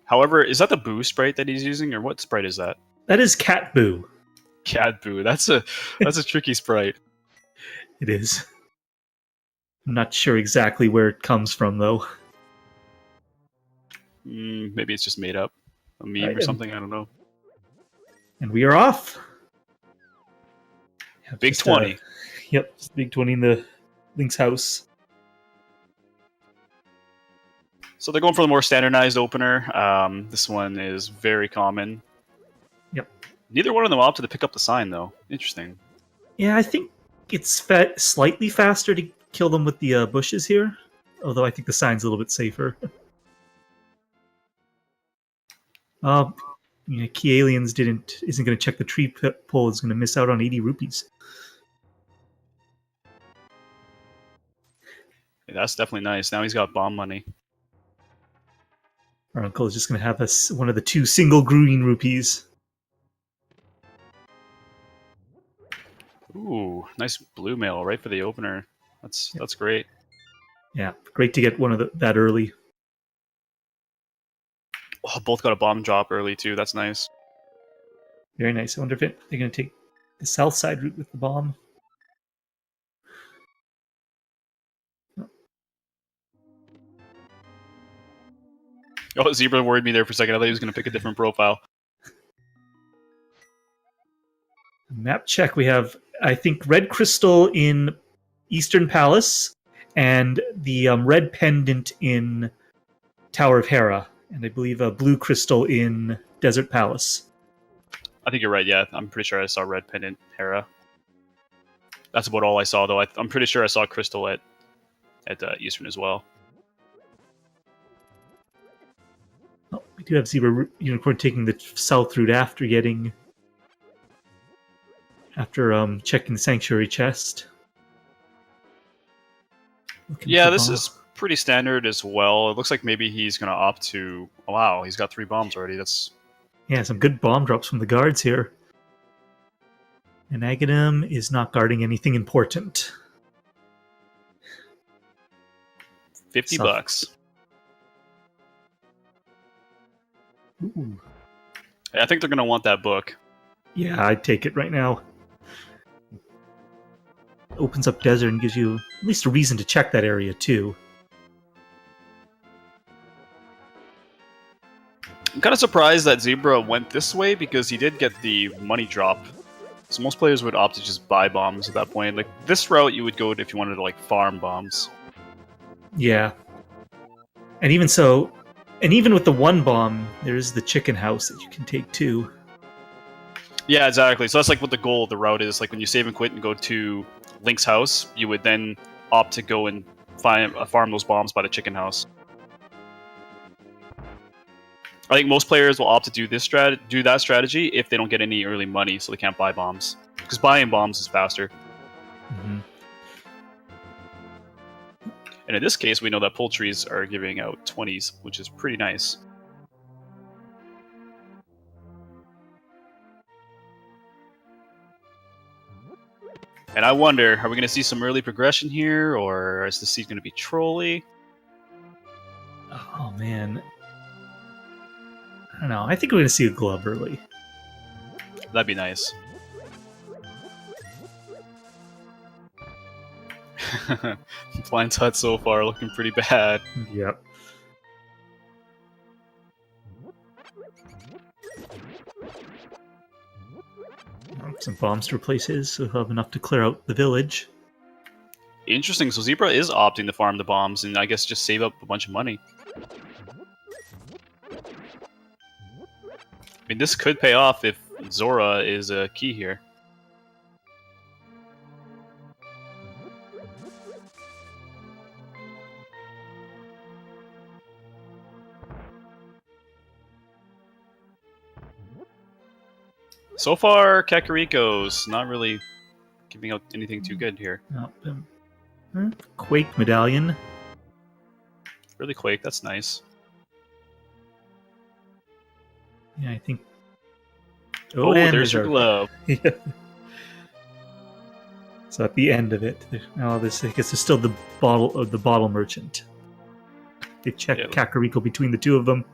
However, is that the Boo sprite that he's using, or what sprite is that? That is Cat Boo. Cat Boo. That's a tricky sprite. It is. I'm not sure exactly where it comes from, though. Maybe it's just made up. A meme or something, I don't know. And we are off. Big 20. Yep, just Big 20 in the Link's house. So they're going for the more standardized opener. This one is very common. Yep. Neither one of them opted to pick up the sign, though. Interesting. Yeah, I think it's slightly faster to kill them with the bushes here. Although I think the sign's a little bit safer. KiAliens isn't going to check the tree pole. Is going to miss out on 80 rupees. Yeah, that's definitely nice. Now he's got bomb money. Our uncle is just going to have one of the 2 single green rupees. Ooh, nice blue mail right for the opener. That's great. Yeah, great to get one of that early. Oh, both got a bomb drop early too. That's nice. Very nice. I wonder if they're going to take the south side route with the bomb. Oh, Zebra worried me there for a second. I thought he was going to pick a different profile. Map check. We have, I think, red crystal in Eastern Palace and the red pendant in Tower of Hera. And I believe a blue crystal in Desert Palace. I think you're right, yeah. I'm pretty sure I saw red pendant Hera. That's about all I saw, though. I'm pretty sure I saw crystal at Eastern as well. Oh, we do have Zebra Unicorn taking the south route after checking the Sanctuary chest. Yeah, this is pretty standard as well. It looks like maybe he's going to opt to... Oh, wow, he's got 3 bombs already. That's... Yeah, some good bomb drops from the guards here. And Aghanim is not guarding anything important. $50. Ooh. I think they're going to want that book. Yeah, I'd take it right now. Opens up desert and gives you at least a reason to check that area too. I'm kind of surprised that Zebra went this way because he did get the money drop. So most players would opt to just buy bombs at that point. Like this route you would go if you wanted to like farm bombs. Yeah. And even so, and even with the 1 bomb, there's the chicken house that you can take too. Yeah, exactly. So that's like what the goal of the route is. Like when you save and quit and go to Link's house, you would then opt to go and farm those bombs by the chicken house. I think most players will opt to do that strategy if they don't get any early money, so they can't buy bombs. Because buying bombs is faster. Mm-hmm. And in this case, we know that poultries are giving out 20s, which is pretty nice. And I wonder, are we going to see some early progression here, or is the seed going to be trolly? Oh, man. I don't know. I think we're going to see a glove early. That'd be nice. Blind's Hut so far looking pretty bad. Yep. Some bombs to replace his, so he'll have enough to clear out the village. Interesting. So Zebra is opting to farm the bombs and I guess just save up a bunch of money. I mean, this could pay off if Zora is a key here. So far, Kakariko's not really giving out anything too good here. Quake medallion. Really Quake, that's nice. Yeah, I think... Oh, there's your glove. Yeah. So at the end of it, I guess there's still the bottle merchant. They check Kakariko between the 2 of them.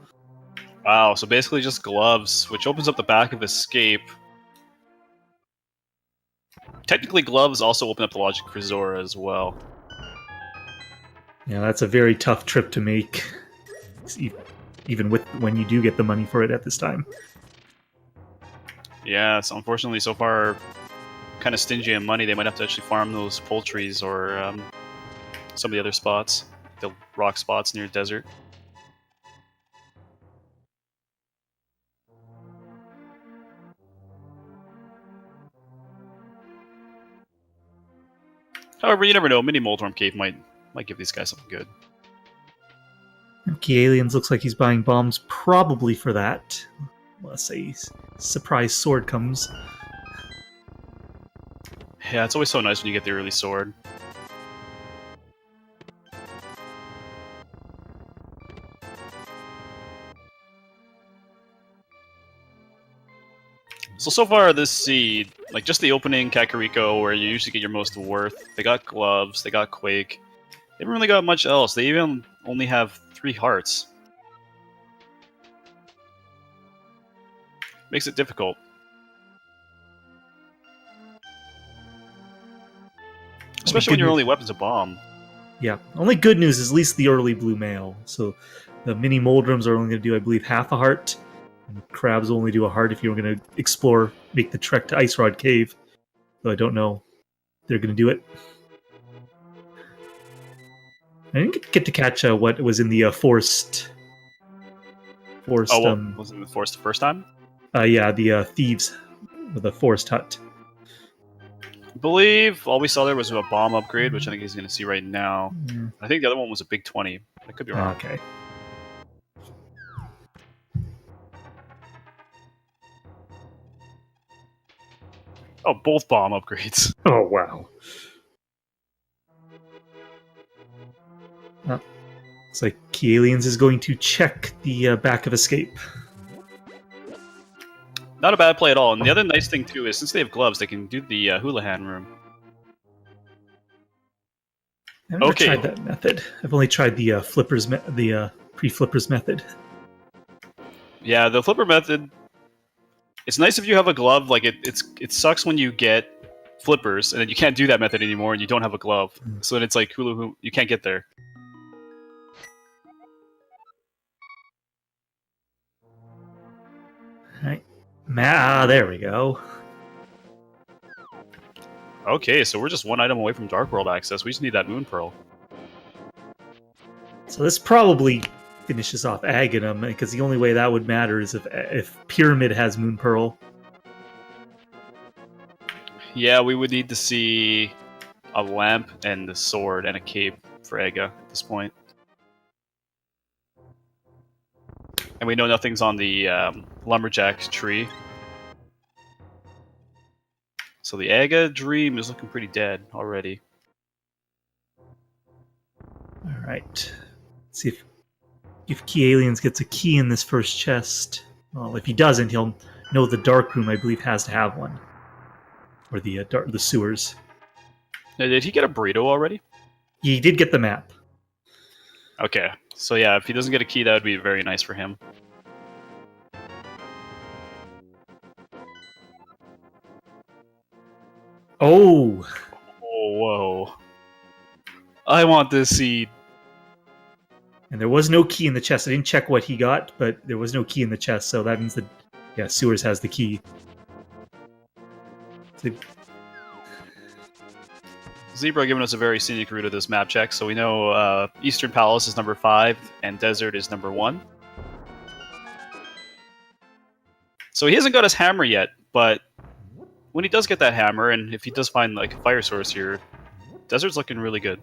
Wow, so basically just gloves, which opens up the back of escape. Technically, gloves also open up the logic for Zora as well. Yeah, that's a very tough trip to make, even with when you do get the money for it at this time. Yeah, so unfortunately, so far, kind of stingy on money. They might have to actually farm those poultries or some of the other spots, the rock spots near desert. However, you never know. Mini Moldworm Cave might give these guys something good. KiAliens looks like he's buying bombs probably for that. Let's say surprise sword comes. Yeah, it's always so nice when you get the early sword. So far this seed, like just the opening Kakariko where you usually get your most worth, they got gloves, they got Quake. They haven't really got much else. They even only have 3 hearts. Makes it difficult. Especially when your only weapon's a bomb. Yeah, only good news is at least the early blue mail. So the mini Moldrums are only going to do, I believe, half a heart. And crabs will only do a heart if you're going to explore, make the trek to Ice Rod Cave. Though I don't know they're going to do it. I didn't get to catch what was in the forest. Oh, well, wasn't the forest the first time? Yeah, the thieves with a forest hut. I believe all we saw there was a bomb upgrade, which I think he's going to see right now. Yeah. I think the other one was a big 20. I could be wrong. Okay. Oh, both bomb upgrades. Oh, wow. Looks like KiAliens is going to check the back of escape. Not a bad play at all. And the other nice thing, too, is since they have gloves, they can do the Houlihan room. I've never tried that method. I've only tried the pre-flippers method. Yeah, the flipper method. It's nice if you have a glove. Like it sucks when you get flippers and then you can't do that method anymore and you don't have a glove. So then it's like hula you can't get there. All right. There we go. Okay, so we're just one item away from Dark World access. We just need that Moon Pearl. So this probably finishes off Aghanim, because the only way that would matter is if Pyramid has Moon Pearl. Yeah, we would need to see a lamp and the sword and a cape for Ega at this point. And we know nothing's on the Lumberjack tree. So the Ega dream is looking pretty dead already. Alright. Let's see if KiAliens gets a key in this first chest. Well, if he doesn't, he'll know the dark room, I believe, has to have one. Or the sewers. Now, did he get a burrito already? He did get the map. Okay. So yeah, if he doesn't get a key, that would be very nice for him. Oh! Oh, whoa. I want this seed. And there was no key in the chest. I didn't check what he got, but there was no key in the chest, so that means that, yeah, Sewers has the key. Zebra giving us a very scenic route of this map check, so we know Eastern Palace is number 5 and Desert is number 1. So he hasn't got his hammer yet, but when he does get that hammer, and if he does find like a fire source here, Desert's looking really good.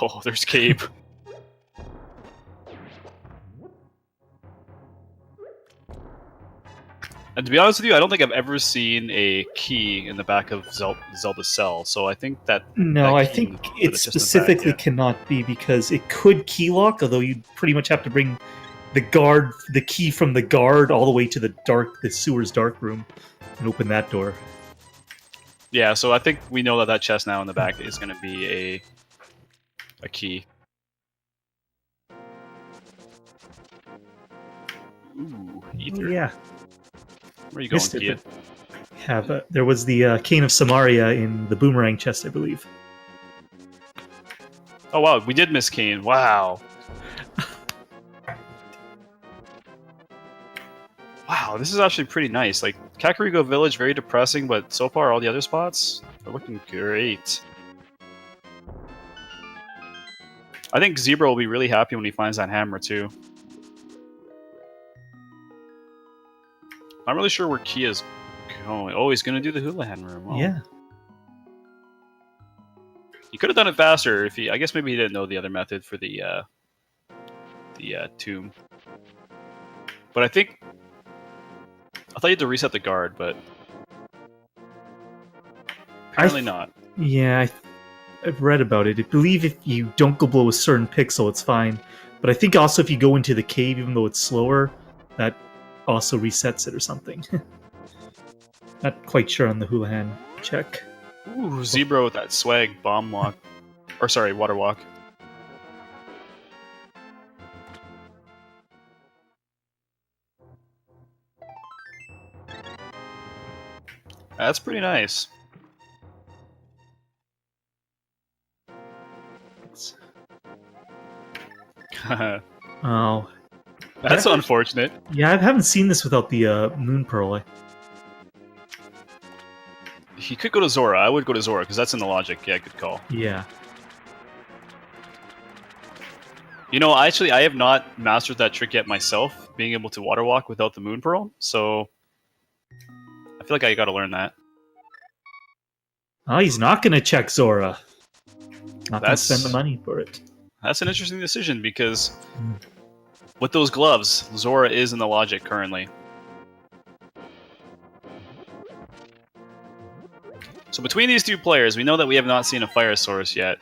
Oh, there's Cape. And to be honest with you, I don't think I've ever seen a key in the back of Zelda's cell, so I think that... No, I think it specifically cannot be, because it could key lock, although you'd pretty much have to bring the key from the guard all the way to the sewer's dark room, and open that door. Yeah, so I think we know that chest now in the back is going to be a a key. Ooh, ether. Oh, yeah. Where are you going, Missed it, Kia? there was the Cane of Samaria in the boomerang chest, I believe. Oh wow, we did miss Kane. Wow. Wow, this is actually pretty nice. Like, Kakariko Village, very depressing, but so far all the other spots are looking great. I think Zebra will be really happy when he finds that hammer, too. I'm really sure where Kia's going. Oh, he's going to do the Houlihan room. Oh. Yeah. He could have done it faster if he... I guess maybe he didn't know the other method for the tomb. But I think... I thought you had to reset the guard, but... Apparently not. Yeah, I've read about it. I believe if you don't go below a certain pixel, it's fine. But I think also if you go into the cave, even though it's slower, that also resets it or something. Not quite sure on the Houlihan check. Ooh, Zebra with that swag bomb walk. Or sorry, water walk. That's pretty nice. Oh. That's unfortunate. Yeah, I haven't seen this without the Moon Pearl. He could go to Zora. I would go to Zora, because that's in the logic. Yeah, good call. Yeah. You know, actually, I have not mastered that trick yet myself, being able to water walk without the Moon Pearl, so... I feel like I gotta learn that. Oh, he's not going to check Zora. Not going to spend the money for it. That's an interesting decision, because with those gloves, Zora is in the logic currently. So between these two players, we know that we have not seen a fire source yet.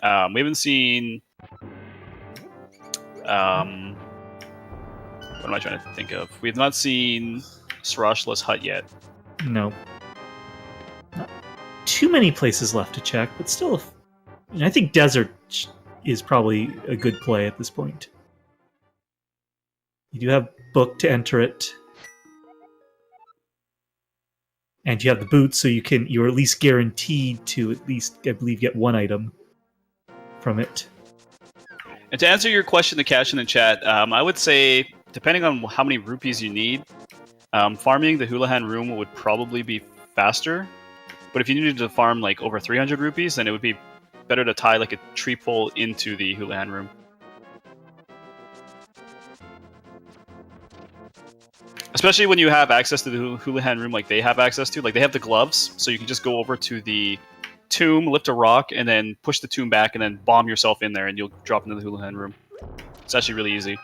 We haven't seen... what am I trying to think of? We have not seen Sarashla's hut yet. No. Not too many places left to check, but still... I think Desert is probably a good play at this point. You do have book to enter it. And you have the boots, so you're at least guaranteed to at least, I believe, get one item from it. And to answer your question to Cash in the chat, I would say, depending on how many rupees you need, farming the Houlihan room would probably be faster. But if you needed to farm like over 300 rupees, then it would be better to tie like a tree pole into the Houlihan room. Especially when you have access to the Houlihan room like they have access to. Like, they have the gloves, so you can just go over to the tomb, lift a rock, and then push the tomb back, and then bomb yourself in there, and you'll drop into the Houlihan room. It's actually really easy.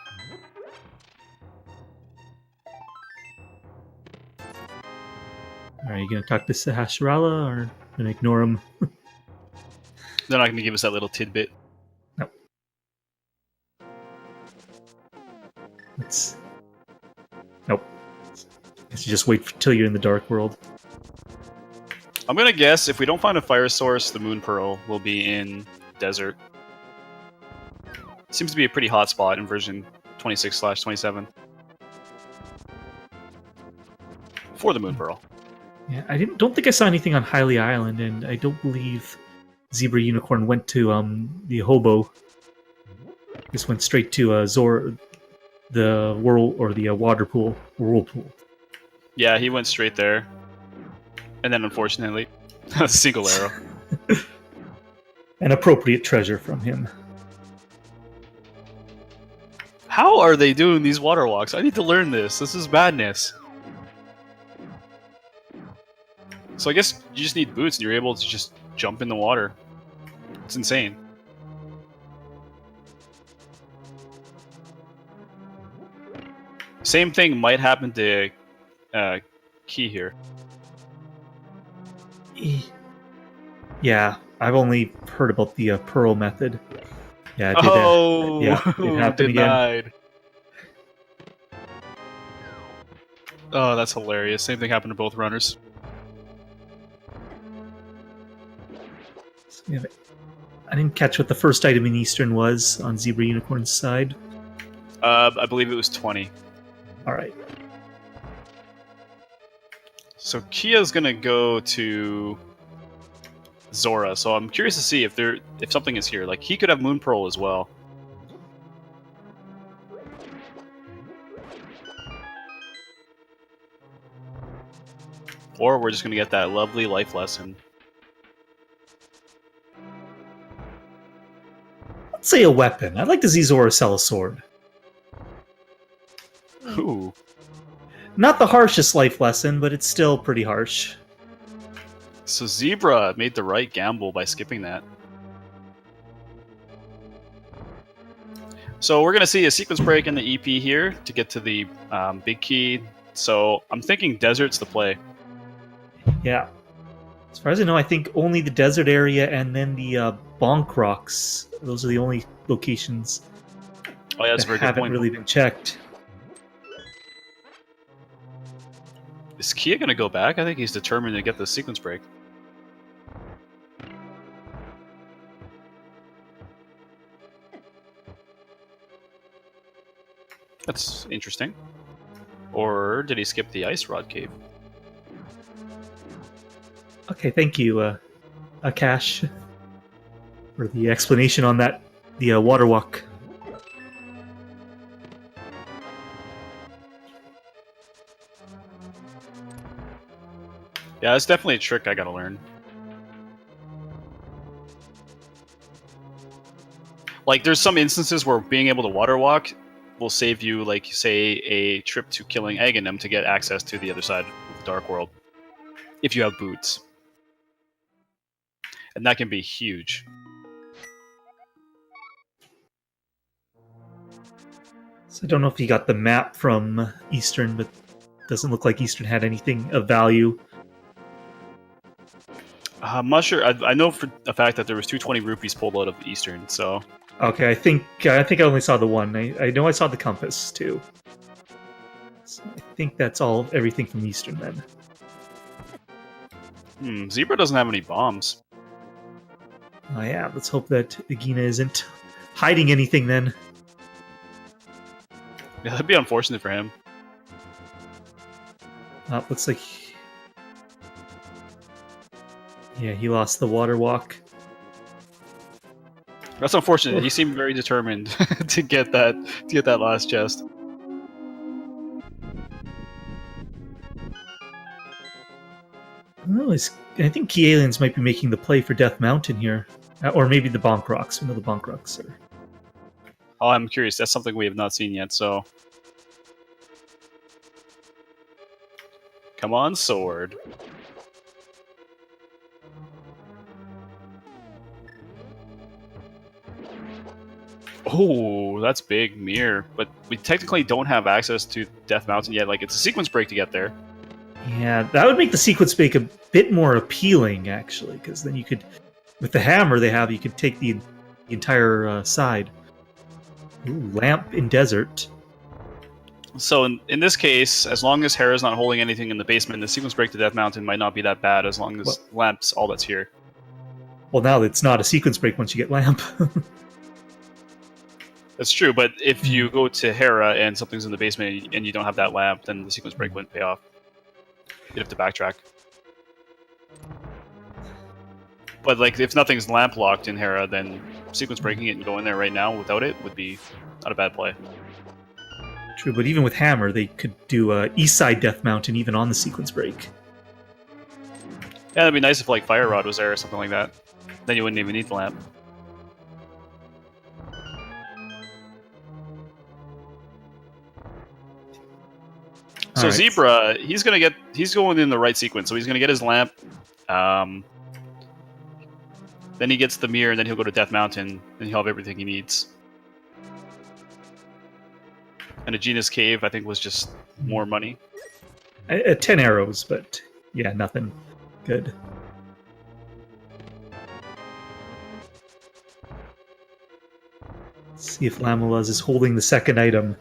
Are you going to talk to Sahasrara, or going to ignore him? They're not going to give us that little tidbit. No. Nope. Guess you just wait till you're in the Dark World. I'm going to guess if we don't find a fire source, the Moon Pearl will be in Desert. Seems to be a pretty hot spot in version 26/27. For the Moon Pearl. Yeah, I don't think I saw anything on Hylia Island, and I don't believe Zebra Unicorn went to the Hobo. Just went straight to Zor, the whirlpool. Yeah, he went straight there. And then, unfortunately, a single arrow. An appropriate treasure from him. How are they doing these water walks? I need to learn this. This is madness. So I guess you just need boots and you're able to just jump in the water. It's insane. Same thing might happen to Key here. Yeah, I've only heard about the Pearl method. Yeah, it happened denied. again. Oh, that's hilarious. Same thing happened to both runners. I didn't catch what the first item in Eastern was on Zebra Unicorn's side. I believe it was 20. All right. So Kia's gonna go to Zora. So I'm curious to see if something is here. Like he could have Moon Pearl as well. Or we're just gonna get that lovely life lesson. Let's say a weapon. I'd like to see Zora sell a sword. Ooh. Not the harshest life lesson, but it's still pretty harsh. So Zebra made the right gamble by skipping that. So we're going to see a sequence break in the EP here to get to the big key. So I'm thinking desert's the play. Yeah. As far as I know, I think only the desert area and then the Bonk Rocks. Those are the only locations Oh yeah, that's a very that good haven't point. really been checked. Is Kia going to go back? I think he's determined to get the sequence break. That's interesting. Or did he skip the Ice Rod Cave? Okay, thank you, Akash, for the explanation on that, the water walk. Yeah, that's definitely a trick I gotta learn. Like, there's some instances where being able to water walk will save you, like, say, a trip to killing Aghanim to get access to the other side of the Dark World. If you have boots. And that can be huge. So I don't know if you got the map from Eastern, but doesn't look like Eastern had anything of value. I'm not sure. I know for a fact that there was 220 rupees pulled out of Eastern, so... Okay, I think I only saw the one. I know I saw the compass too. So I think that's everything from Eastern then. Zebra doesn't have any bombs. Oh yeah, let's hope that Agina isn't hiding anything then. Yeah, that'd be unfortunate for him. Looks like... Yeah, he lost the water walk. That's unfortunate. He seemed very determined to get that last chest. Well, I think KiAliens might be making the play for Death Mountain here. Or maybe the Bonk Rocks. We know the Bonk Rocks are... Oh, I'm curious. That's something we have not seen yet, so... Come on, sword. Oh, that's big mirror. But we technically don't have access to Death Mountain yet. Like, it's a sequence break to get there. Yeah, that would make the sequence break a bit more appealing, actually, because then you could... With the hammer they have, you could take the entire side. Ooh, lamp in desert. So in this case, as long as Hera's not holding anything in the basement, the sequence break to Death Mountain might not be that bad as long as Lamp's all that's here. Well, now it's not a sequence break once you get lamp. That's true, but if you go to Hera and something's in the basement and you don't have that lamp, then the sequence break wouldn't pay off. You'd have to backtrack. But like, if nothing's lamp locked in Hera, then sequence breaking it and going there right now without it would be not a bad play. True, but even with hammer, they could do East Side Death Mountain even on the sequence break. Yeah, that'd be nice if like Fire Rod was there or something like that. Then you wouldn't even need the lamp. So right. Zebra, he's going in the right sequence. So he's gonna get his lamp. Then he gets the mirror, and then he'll go to Death Mountain, and he'll have everything he needs. And Agina's Cave, I think, was just more money. 10 arrows, but yeah, nothing good. Let's see if Lamulaz is holding the second item.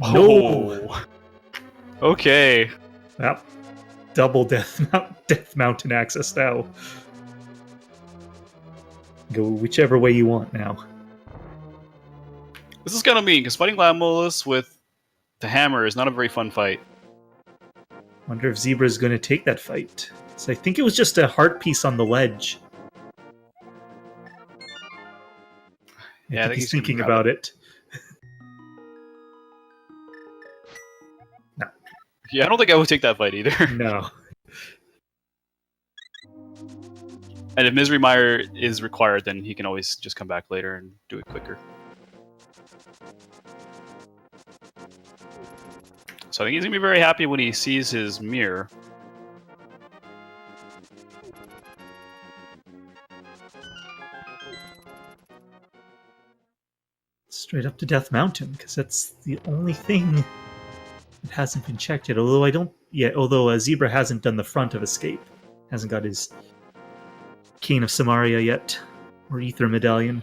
No! Oh. Okay. Yep. Double Death Mountain access now. Go whichever way you want now. This is kind of mean, because fighting Lamolus with the hammer is not a very fun fight. Wonder if Zebra's going to take that fight. So I think it was just a heart piece on the ledge. Yeah, I think he's thinking about it. No. Yeah, I don't think I would take that fight either. No. And if Misery Mire is required, then he can always just come back later and do it quicker. So I think he's going to be very happy when he sees his mirror. Straight up to Death Mountain, because that's the only thing that hasn't been checked yet. Although although Zebra hasn't done the front of Escape. Hasn't got his Cane of Samaria yet. Or Ether Medallion.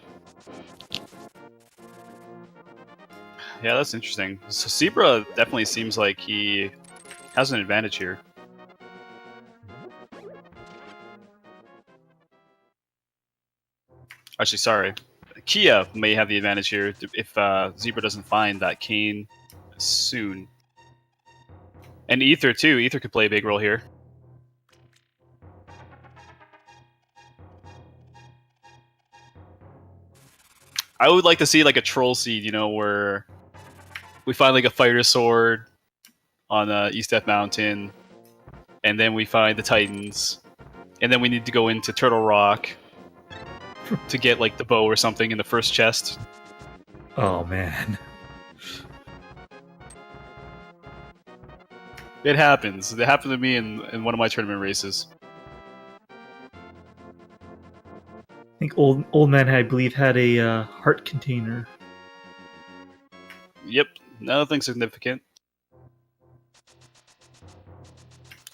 Yeah, that's interesting. So Zebra definitely seems like he has an advantage here. Actually, sorry. Kia may have the advantage here if Zebra doesn't find that cane soon. And Ether, too. Ether could play a big role here. I would like to see like a troll seed, you know, where we find like a fighter sword on East Death Mountain, and then we find the Titans, and then we need to go into Turtle Rock to get like the bow or something in the first chest. Oh man. It happens. It happened to me in one of my tournament races. I think old man, I believe, had a heart container. Yep, nothing significant.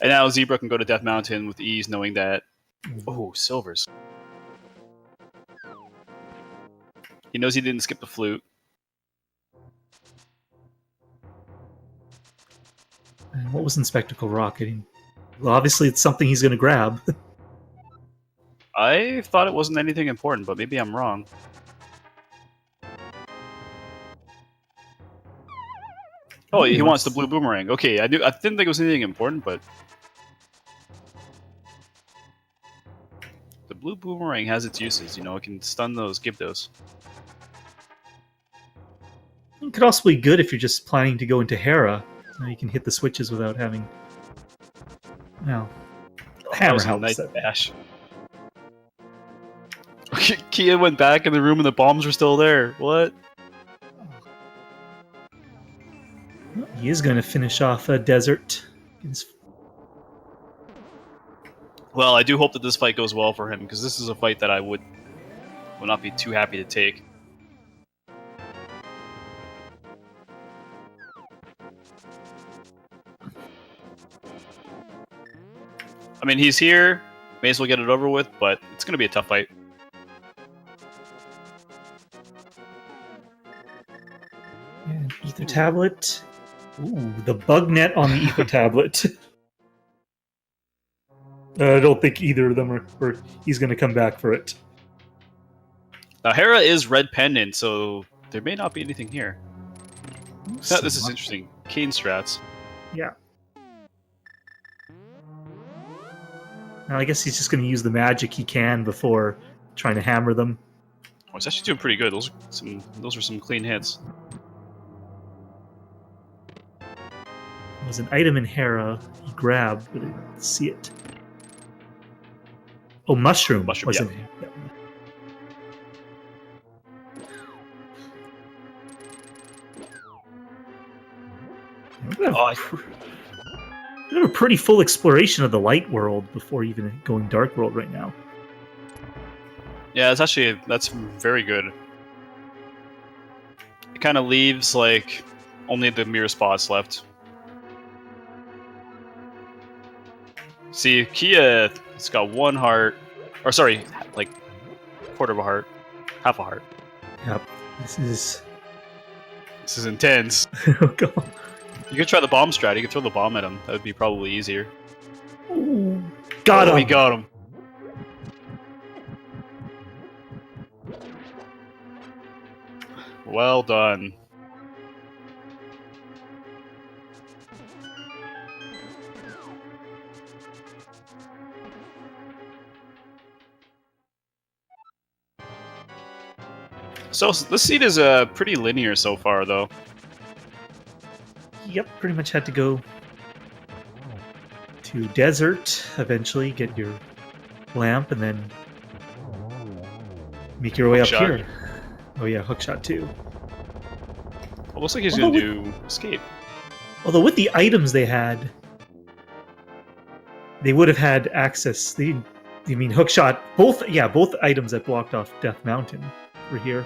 And now Zebra can go to Death Mountain with ease, knowing that... Oh, silvers. He knows he didn't skip the flute. And what was in Spectacle Rock? Well, obviously it's something he's going to grab. I thought it wasn't anything important, but maybe I'm wrong. Oh, he wants the blue boomerang. Okay, I didn't think it was anything important, but the blue boomerang has its uses. You know, it can stun those Gyptos. It could also be good if you're just planning to go into Hera. So you can hit the switches without having. Well, hammer helps. Nice dash. Kia went back in the room and the bombs were still there. What? He is going to finish off a desert. Well, I do hope that this fight goes well for him, because this is a fight that I would not be too happy to take. I mean, he's here. May as well get it over with, but it's going to be a tough fight. And Ether Tablet. Ooh, the bug net on the Ether Tablet. I don't think either of them are he's going to come back for it. Now, Hera is red pendant, so there may not be anything here. This is interesting. Cane strats. Yeah. Now, I guess he's just going to use the magic he can before trying to hammer them. Oh, it's actually doing pretty good. Those are some clean hits. There was an item in Hera he grabbed, but I didn't see it. Oh, mushroom. Was yeah. in here. Yeah. We have a pretty full exploration of the light world before even going dark world right now. Yeah, that's very good. It kind of leaves like only the mirror spots left. See, Kia has got 1 heart, or sorry, like quarter of a heart, half a heart. Yep, this is intense. Oh god. You could try the bomb strat. You could throw the bomb at him. That would be probably easier. Ooh, got him. We got him. Well done. So this seed is pretty linear so far, though. Yep, pretty much had to go to desert eventually, get your lamp, and then make your way up Hookshot. here. Oh yeah, hookshot too. It looks like he's Although gonna do escape. Although with the items they had, they would have had access. You mean hookshot? Both items that blocked off Death Mountain were here.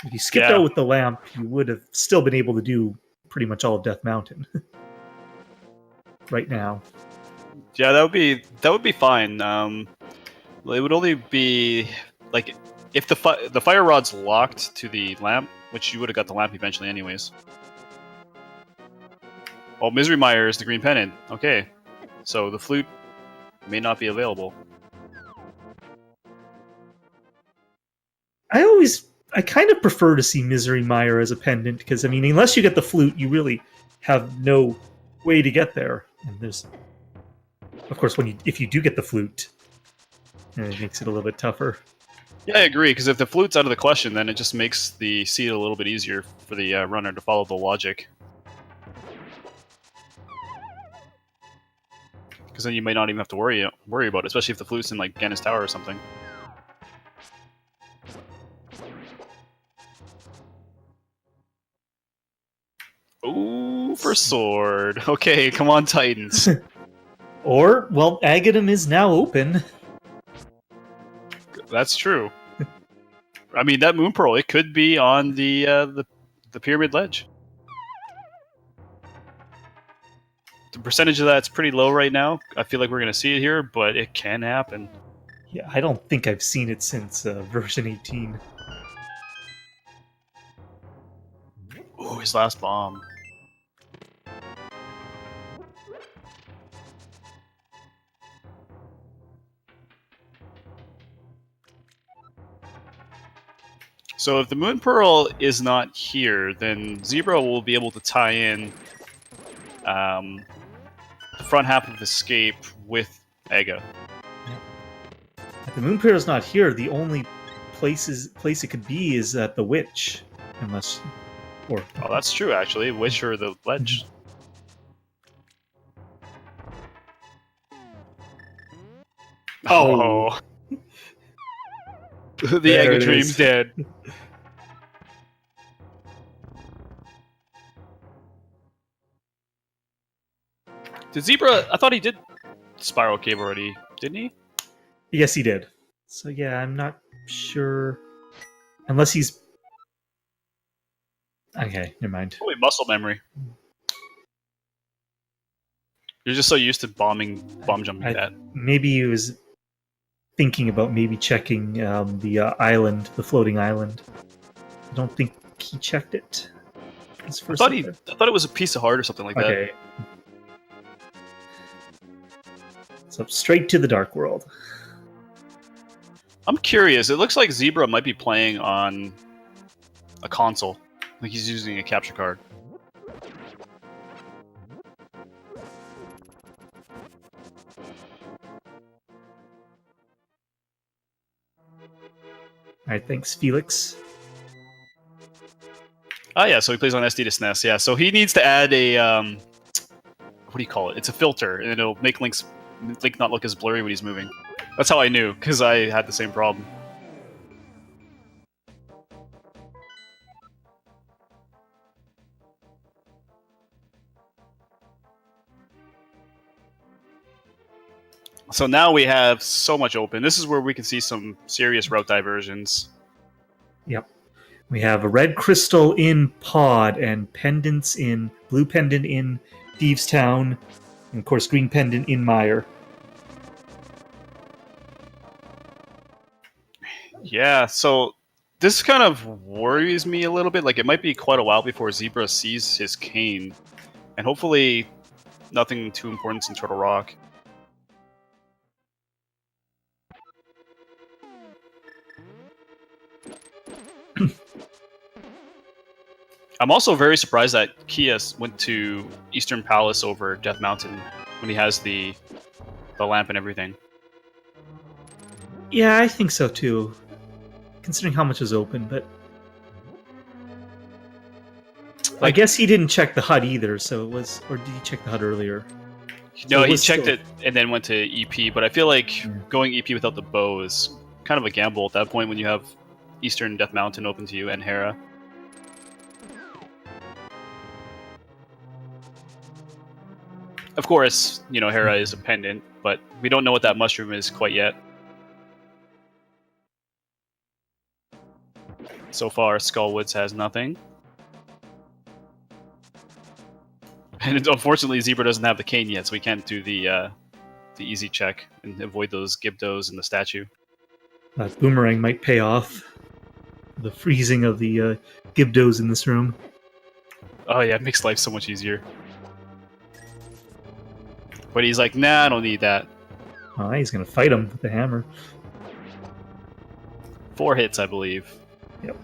If you skipped Yeah. out with the lamp, you would have still been able to do pretty much all of Death Mountain right now. Yeah, that would be fine. It would only be like if the fire rod's locked to the lamp, which you would have got the lamp eventually, anyways. Oh, Misery Mire is the green pennant. Okay, so the flute may not be available. I kind of prefer to see Misery Mire as a pendant because I mean, unless you get the flute, you really have no way to get there. And there's, of course, if you do get the flute, it makes it a little bit tougher. Yeah, I agree, because if the flute's out of the question, then it just makes the seed a little bit easier for the runner to follow the logic. Because then you might not even have to worry about it, especially if the flute's in like Gannis Tower or something. Ooh, for sword. Okay, come on, Titans. Or, well, Agadim is now open. That's true. I mean, that Moon Pearl, it could be on the pyramid ledge. The percentage of that's pretty low right now. I feel like we're going to see it here, but it can happen. Yeah, I don't think I've seen it since version 18. Ooh, his last bomb. So if the Moon Pearl is not here, then Zebra will be able to tie in the front half of Escape with Ega. If the Moon Pearl is not here, the only place it could be is at the Witch, unless, or Oh, that's true, actually. Witch or the ledge. Oh. The There Ega it Dream's is. dead. Did Zebra... I thought he did Spiral Cave already, didn't he? yes, he did. So yeah, I'm not sure, unless he's okay. Never mind. Probably muscle memory. You're just so used to bomb jumping that. Maybe he was thinking about maybe checking the island, the floating island. I don't think he checked it. I thought it was a piece of heart or something like that. Okay. So straight to the Dark World. I'm curious. It looks like Zebra might be playing on a console. Like he's using a capture card. Alright, thanks, Felix. Oh yeah, so he plays on SD to SNES. Yeah, so he needs to add a what do you call it? It's a filter, and it'll make Link not look as blurry when he's moving. That's how I knew, because I had the same problem. So now we have so much open. This is where we can see some serious route diversions. Yep. We have a red crystal in Pod and pendants in blue pendant in Thieves Town, and of course green pendant in Mire. Yeah, so this kind of worries me a little bit. Like, it might be quite a while before Zebra sees his cane. And hopefully nothing too important in Turtle Rock. I'm also very surprised that Kia went to Eastern Palace over Death Mountain when he has the lamp and everything. Yeah, I think so too. Considering how much is open, but I guess he didn't check the HUD either. So it was, or did he check the HUD earlier? No, So it he was checked still- it and then went to EP. But I feel like going EP without the bow is kind of a gamble at that point when you have Eastern Death Mountain open to you and Hera. Of course, you know, Hera is a pendant, but we don't know what that mushroom is quite yet. So far, Skullwoods has nothing. And unfortunately, Zebra doesn't have the cane yet, so we can't do the easy check and avoid those Gibdos in the statue. That boomerang might pay off. The freezing of the Gibdos in this room. Oh yeah, it makes life so much easier. But he's like, nah, I don't need that. Oh, he's gonna fight him with the hammer. 4 hits, I believe. Yep.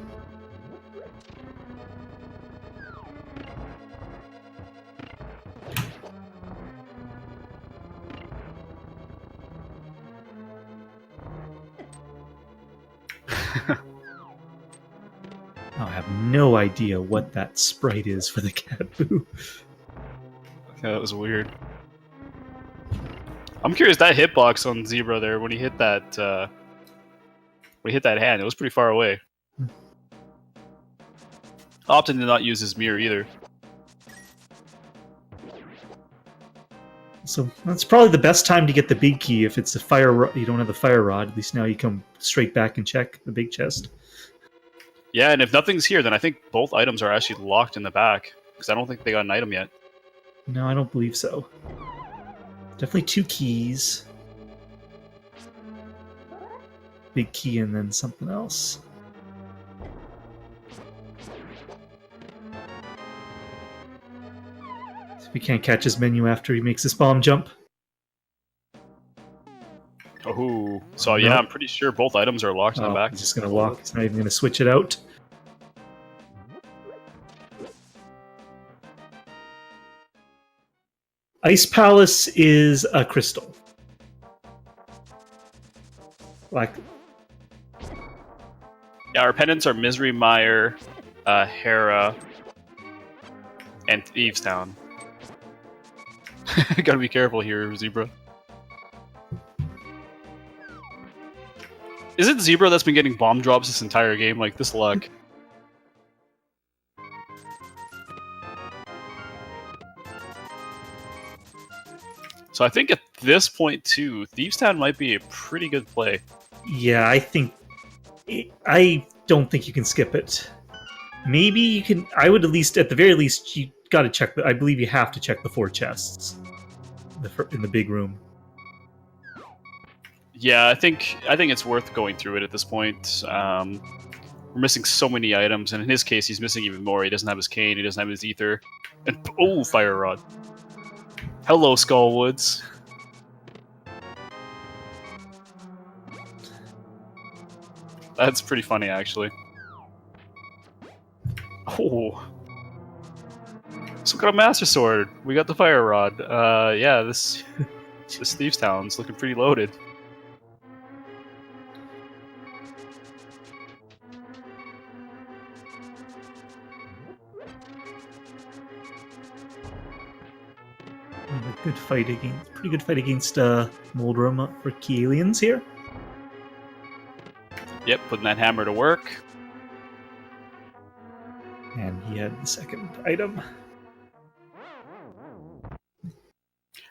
I have no idea what that sprite is for the cat boo. Yeah, that was weird. I'm curious, that hitbox on Zebra there when he hit that hand, it was pretty far away. Optin did not use his mirror either. So that's probably the best time to get the big key if it's a fire. You don't have the fire rod. At least now you come straight back and check the big chest. Yeah, and if nothing's here, then I think both items are actually locked in the back because I don't think they got an item yet. No, I don't believe so. Definitely 2 keys. Big key and then something else. We can't catch his menu after he makes this bomb jump. Oh, so yeah, No. I'm pretty sure both items are locked in the Oh, back. he's just gonna walk. He's not even gonna switch it out. Ice Palace is a crystal. Like, Yeah, our pendants are Misery Mire, Hera, and Thieves Town. Gotta be careful here, Zebra. Is it Zebra that's been getting bomb drops this entire game? Like, this luck. So I think at this point, too, Thieves Town might be a pretty good play. yeah, I don't think you can skip it. Maybe you can. I would at least, at the very least, you got to check. I believe you have to check the 4 chests in the big room. Yeah, I think it's worth going through it at this point. We're missing so many items, and in his case, he's missing even more. He doesn't have his cane, he doesn't have his ether, and oh, fire rod. Hello, Skullwoods. That's pretty funny, actually. Oh. So we got a Master Sword. We got the Fire Rod. Yeah, this Thieves Town's looking pretty loaded. Good fight against, pretty good fight against Moldrum for KiAliens here. Yep, putting that hammer to work. And he had the second item.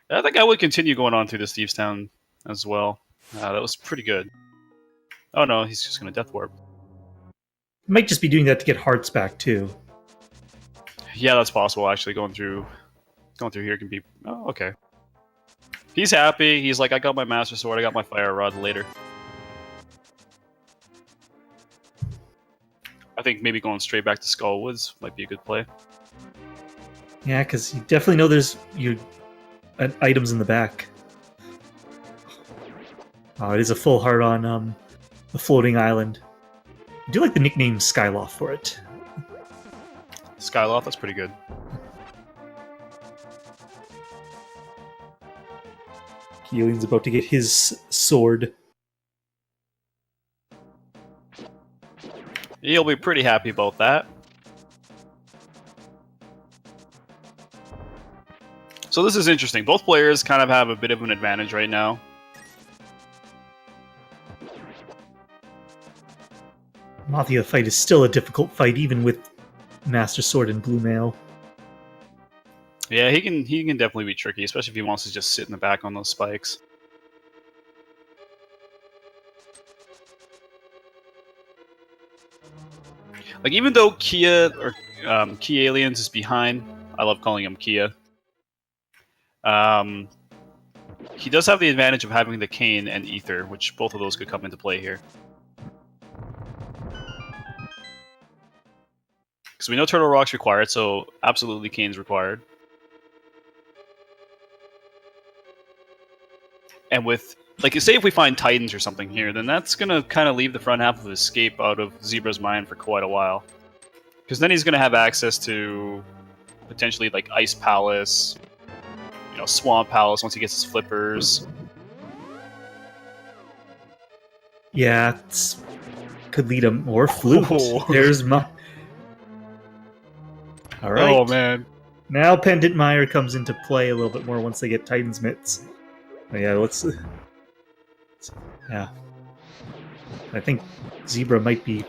I think I would continue going on through this Thieves Town as well. That was pretty good. Oh no, he's just gonna Death Warp. Might just be doing that to get hearts back too. Yeah, that's possible. Actually, going through here can be. Oh, okay. He's happy. He's like, I got my Master Sword. I got my Fire Rod later. I think maybe going straight back to Skullwoods might be a good play. Yeah, because you definitely know there's items in the back. Oh, it is a full heart on the floating island. I do like the nickname Skyloft for it. Skyloft, that's pretty good. KiAliens about to get his sword. He'll be pretty happy about that. So this is interesting. Both players kind of have a bit of an advantage right now. Mathia fight is still a difficult fight, even with Master Sword and Blue Mail. Yeah, he can definitely be tricky, especially if he wants to just sit in the back on those spikes. Like, even though Kia or KiAliens is behind, I love calling him Kia. He does have the advantage of having the Cane and Ether, which both of those could come into play here. Because we know Turtle Rock's required, so absolutely Cane's required. And with, like, say if we find Titans or something here, then that's going to kind of leave the front half of Escape out of Zebra's mind for quite a while. Because then he's going to have access to potentially, like, Ice Palace, you know, Swamp Palace once he gets his flippers. Yeah, could lead him, or Flute. Oh. There's my... Alright. Oh, man. Now Pendant Mire comes into play a little bit more once they get Titan's Mitts. But yeah, let's... Yeah. I think Zebra might be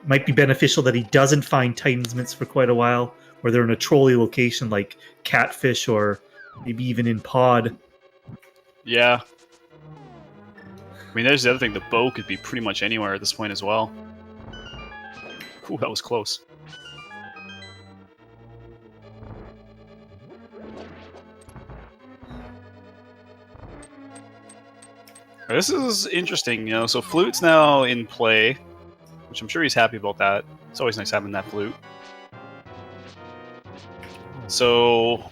beneficial that he doesn't find Titan's Mitts for quite a while, or they're in a trolly location like Catfish or maybe even in Pod. Yeah. I mean, there's the other thing. The bow could be pretty much anywhere at this point as well. Ooh, that was close. This is interesting, you know. So Flute's now in play, which I'm sure he's happy about that. It's always nice having that Flute. So,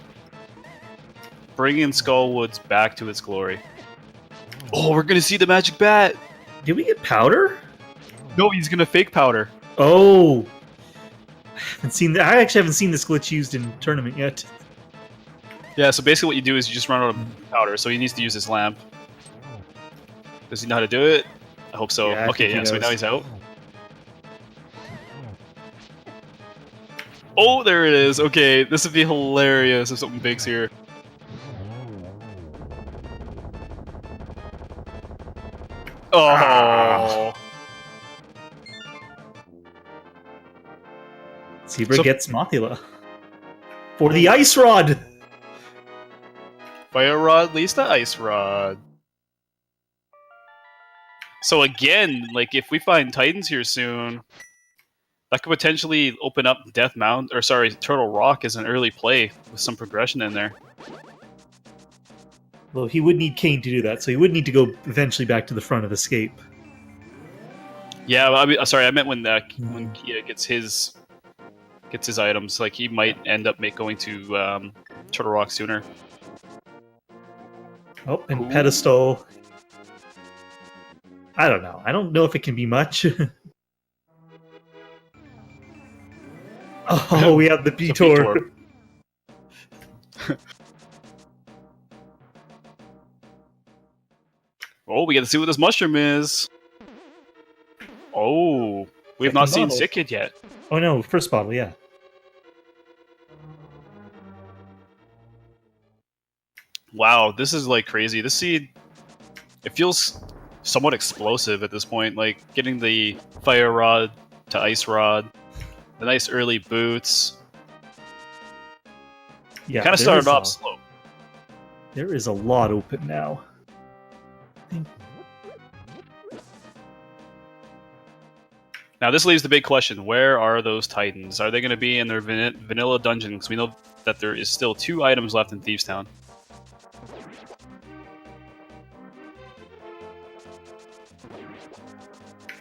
bringing Skullwoods back to its glory. Oh, we're gonna see the magic bat! Did we get Powder? No, he's gonna fake powder. Oh! I actually haven't seen this glitch used in tournament yet. Yeah, so basically what you do is you just run out of powder, so he needs to use his lamp. Does he know how to do it? I hope so. Yeah, Okay, yeah, so knows. now he's out. Oh, there it is. Okay, this would be hilarious if something big's here. Oh. Zebra So- gets Mothula. For the Ice Rod! Fire Rod leads to Ice Rod. So again, like, if we find Titans here soon, that could potentially open up Death Mound, or sorry, Turtle Rock as an early play with some progression in there. Well, he would need Kane to do that, so he would need to go eventually back to the front of Escape. Yeah, well, I mean, sorry, I meant when Kia gets his items, like he might end up going to Turtle Rock sooner. Oh, and Ooh. Pedestal. I don't know. I don't know if it can be much. Oh, we have the P-Tor. Oh, we get to see what this mushroom is. Oh, we have not seen bottle. Sick Kid yet. Oh no, first bottle, yeah. Wow, this is like crazy. This seed, it feels somewhat explosive at this point. Like getting the Fire Rod to Ice Rod, the nice early boots. Yeah, Kind of there started is off a- slow. There is a lot open now. Now this leaves the big question: where are those Titans? Are they going to be in their vanilla dungeon? Because we know that there is still 2 items left in Thieves Town.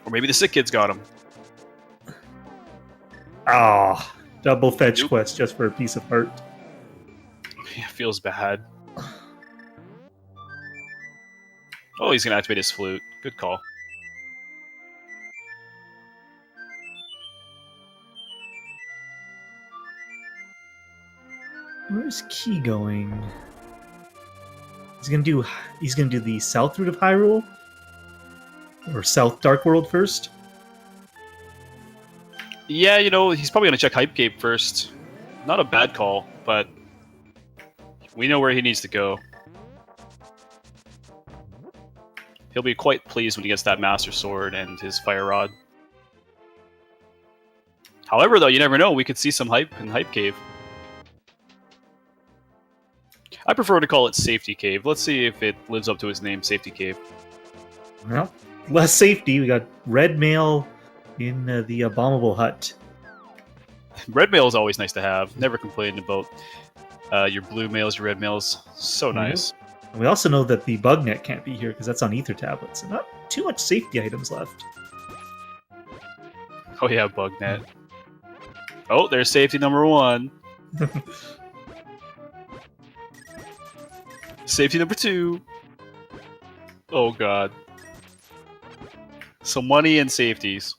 Or maybe the Sick Kid's got them. Ah, double fetch Nope. quest just for a piece of heart. Yeah, feels bad. Oh, he's going to activate his flute. Good call. Where's Key going? He's gonna do the south route of Hyrule? Or South Dark World first? Yeah, you know, he's probably going to check Hype Cape first. Not a bad call, but we know where he needs to go. He'll be quite pleased when he gets that Master Sword and his Fire Rod. However, though, you never know. We could see some hype in Hype Cave. I prefer to call it Safety Cave. Let's see if it lives up to its name, Safety Cave. Well, less safety. We got red mail in the abominable hut. Red mail is always nice to have. Never complained about your blue mails, your red mails. So nice. And we also know that the bug net can't be here because that's on ether tablets. And not too much safety items left. Oh yeah, bug net. Oh, there's safety number 1. Safety number 2. Oh god. So money and safeties.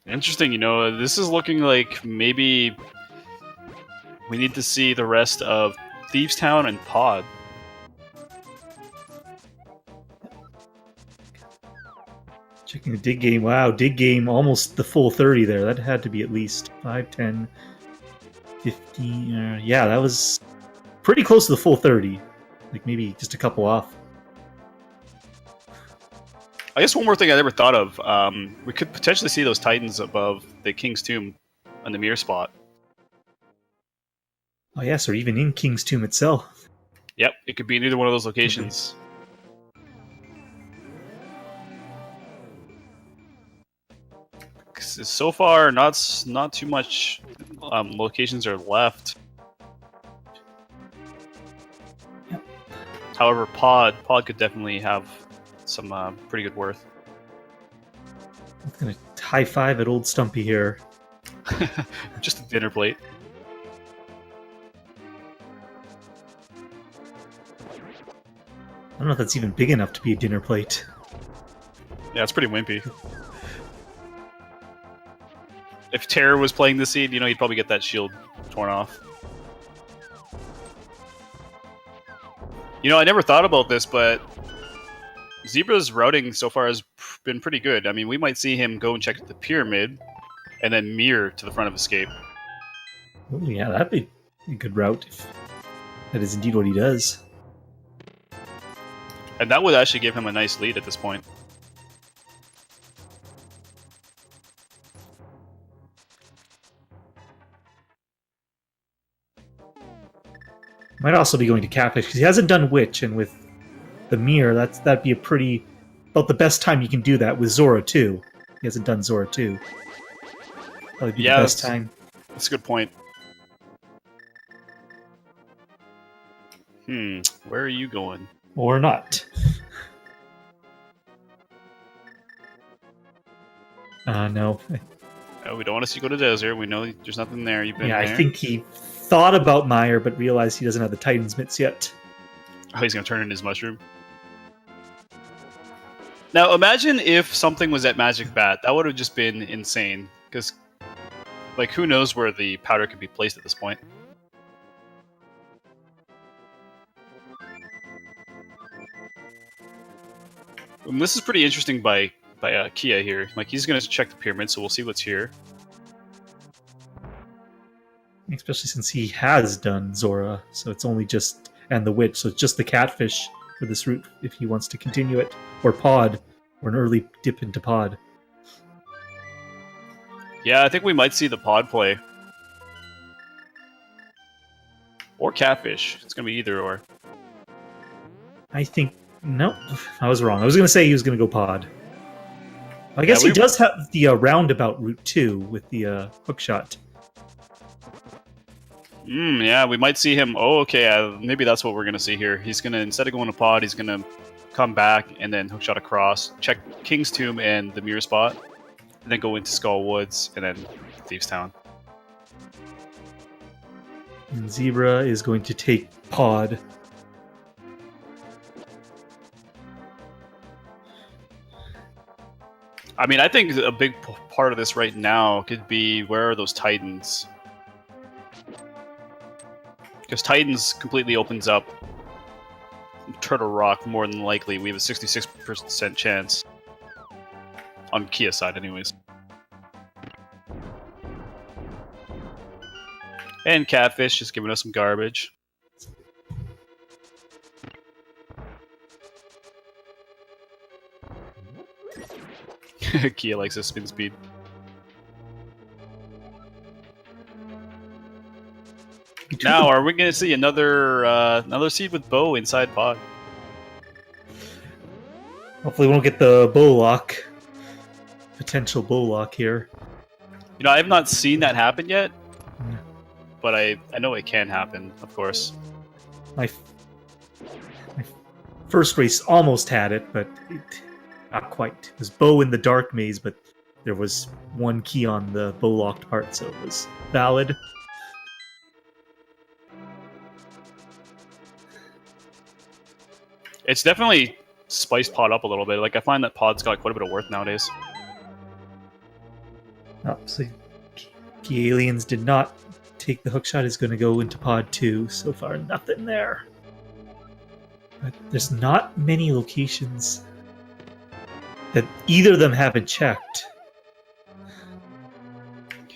Interesting, you know, this is looking like maybe we need to see the rest of Thieves Town and Pod. Checking the dig game. Wow, dig game almost the full 30 there. That had to be at least 5, 10, 15. Yeah, that was pretty close to the full 30. Like maybe just a couple off. I guess one more thing I never thought of. We could potentially see those Titans above the King's Tomb on the mirror spot. Oh yes, or even in King's Tomb itself. Yep, it could be in either one of those locations. So far, not too much locations are left. Yep. However, Pod could definitely have some pretty good worth. I'm gonna high five at old Stumpy here. Just a dinner plate. I don't know if that's even big enough to be a dinner plate. Yeah, it's pretty wimpy. If Terror was playing this seed, you know, he'd probably get that shield torn off. You know, I never thought about this, but Zebra's routing so far has been pretty good. I mean, we might see him go and check the pyramid, and then mirror to the front of Escape. Oh yeah, that'd be a good route if that is indeed what he does. And that would actually give him a nice lead at this point. Might also be going to Catfish because he hasn't done Witch, and with the mirror, that'd be about the best time you can do that with Zora too. He hasn't done Zora too. Probably be the best time. That's a good point. Where are you going? Or not. No. Oh, we don't want to see you go to desert. We know there's nothing there. You've been there. I think he thought about Meyer, but realized he doesn't have the Titan's mitts yet. Oh, he's going to turn in his mushroom. Now, imagine if something was at Magic Bat. That would have just been insane. Because, like, who knows where the powder could be placed at this point. And this is pretty interesting by Kia here. Like, he's going to check the pyramid, so we'll see what's here. Especially since he has done Zora, so it's only just... and the Witch, so it's just the Catfish for this route if he wants to continue it. Or Pod, or an early dip into Pod. Yeah, I think we might see the Pod play. Or Catfish. It's going to be either or. I think... no, I was wrong. I was going to say he was going to go Pod. I guess he does have the roundabout route too, with the hookshot. Yeah, we might see him. Oh, okay, maybe that's what we're going to see here. He's going to, instead of going to Pod, he's going to come back and then hookshot across, check King's Tomb and the mirror spot, and then go into Skull Woods and then Thieves Town. And Zebra is going to take Pod. I mean, I think a big part of this right now could be where are those Titans? Because Titans completely opens up Turtle Rock more than likely. We have a 66% chance. On Kia side, anyways. And Catfish just giving us some garbage. Kia likes his spin speed. Now, are we going to see another seed with Bow inside pod? Hopefully, we won't get the bow lock. Potential bow lock here. You know, I have not seen that happen yet, but I know it can happen, of course. My first race almost had it, but not quite. It was bow in the dark maze, but there was one key on the bow locked part, so it was valid. It's definitely spiced pod up a little bit. Like, I find that pod's got quite a bit of worth nowadays. Oh, so KiAliens did not take the hookshot. Is going to go into pod 2. So far, nothing there. But there's not many locations that either of them haven't checked.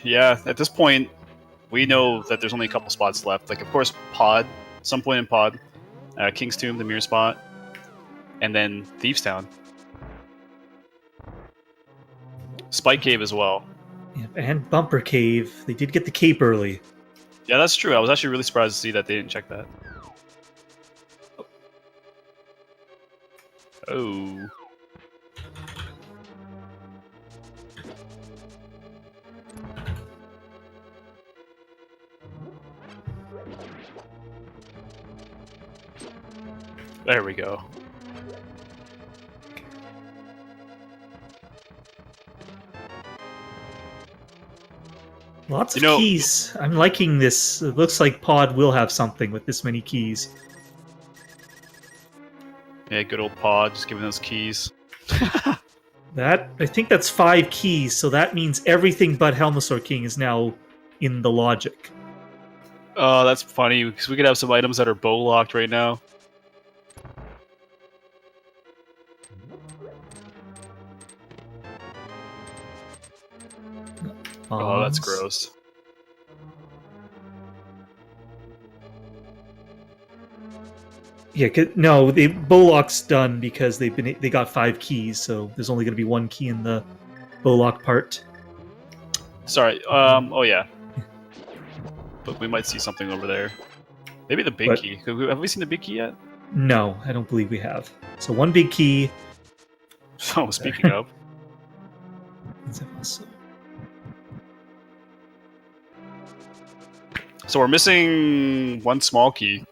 Yeah, at this point, we know that there's only a couple spots left. Like, of course, pod, some point in pod, King's Tomb, the mirror spot, and then Thieves Town. Spike Cave as well. Yeah, and Bumper Cave. They did get the cape early. Yeah, that's true. I was actually really surprised to see that they didn't check that. Oh. There we go. Lots of keys. I'm liking this. It looks like Pod will have something with this many keys. Yeah, good old Pod, just giving those keys. I think that's 5 keys, so that means everything but Helmasaur King is now in the logic. Oh, that's funny, because we could have some items that are bow locked right now. Oh, that's gross. Yeah, no, the Bowlock's done because they got 5 keys, so there's only going to be 1 key in the Bowlock part. Sorry, oh yeah. But we might see something over there. Maybe the big key. Have we seen the big key yet? No, I don't believe we have. So 1 big key. Oh, speaking of. So we're missing 1 small key.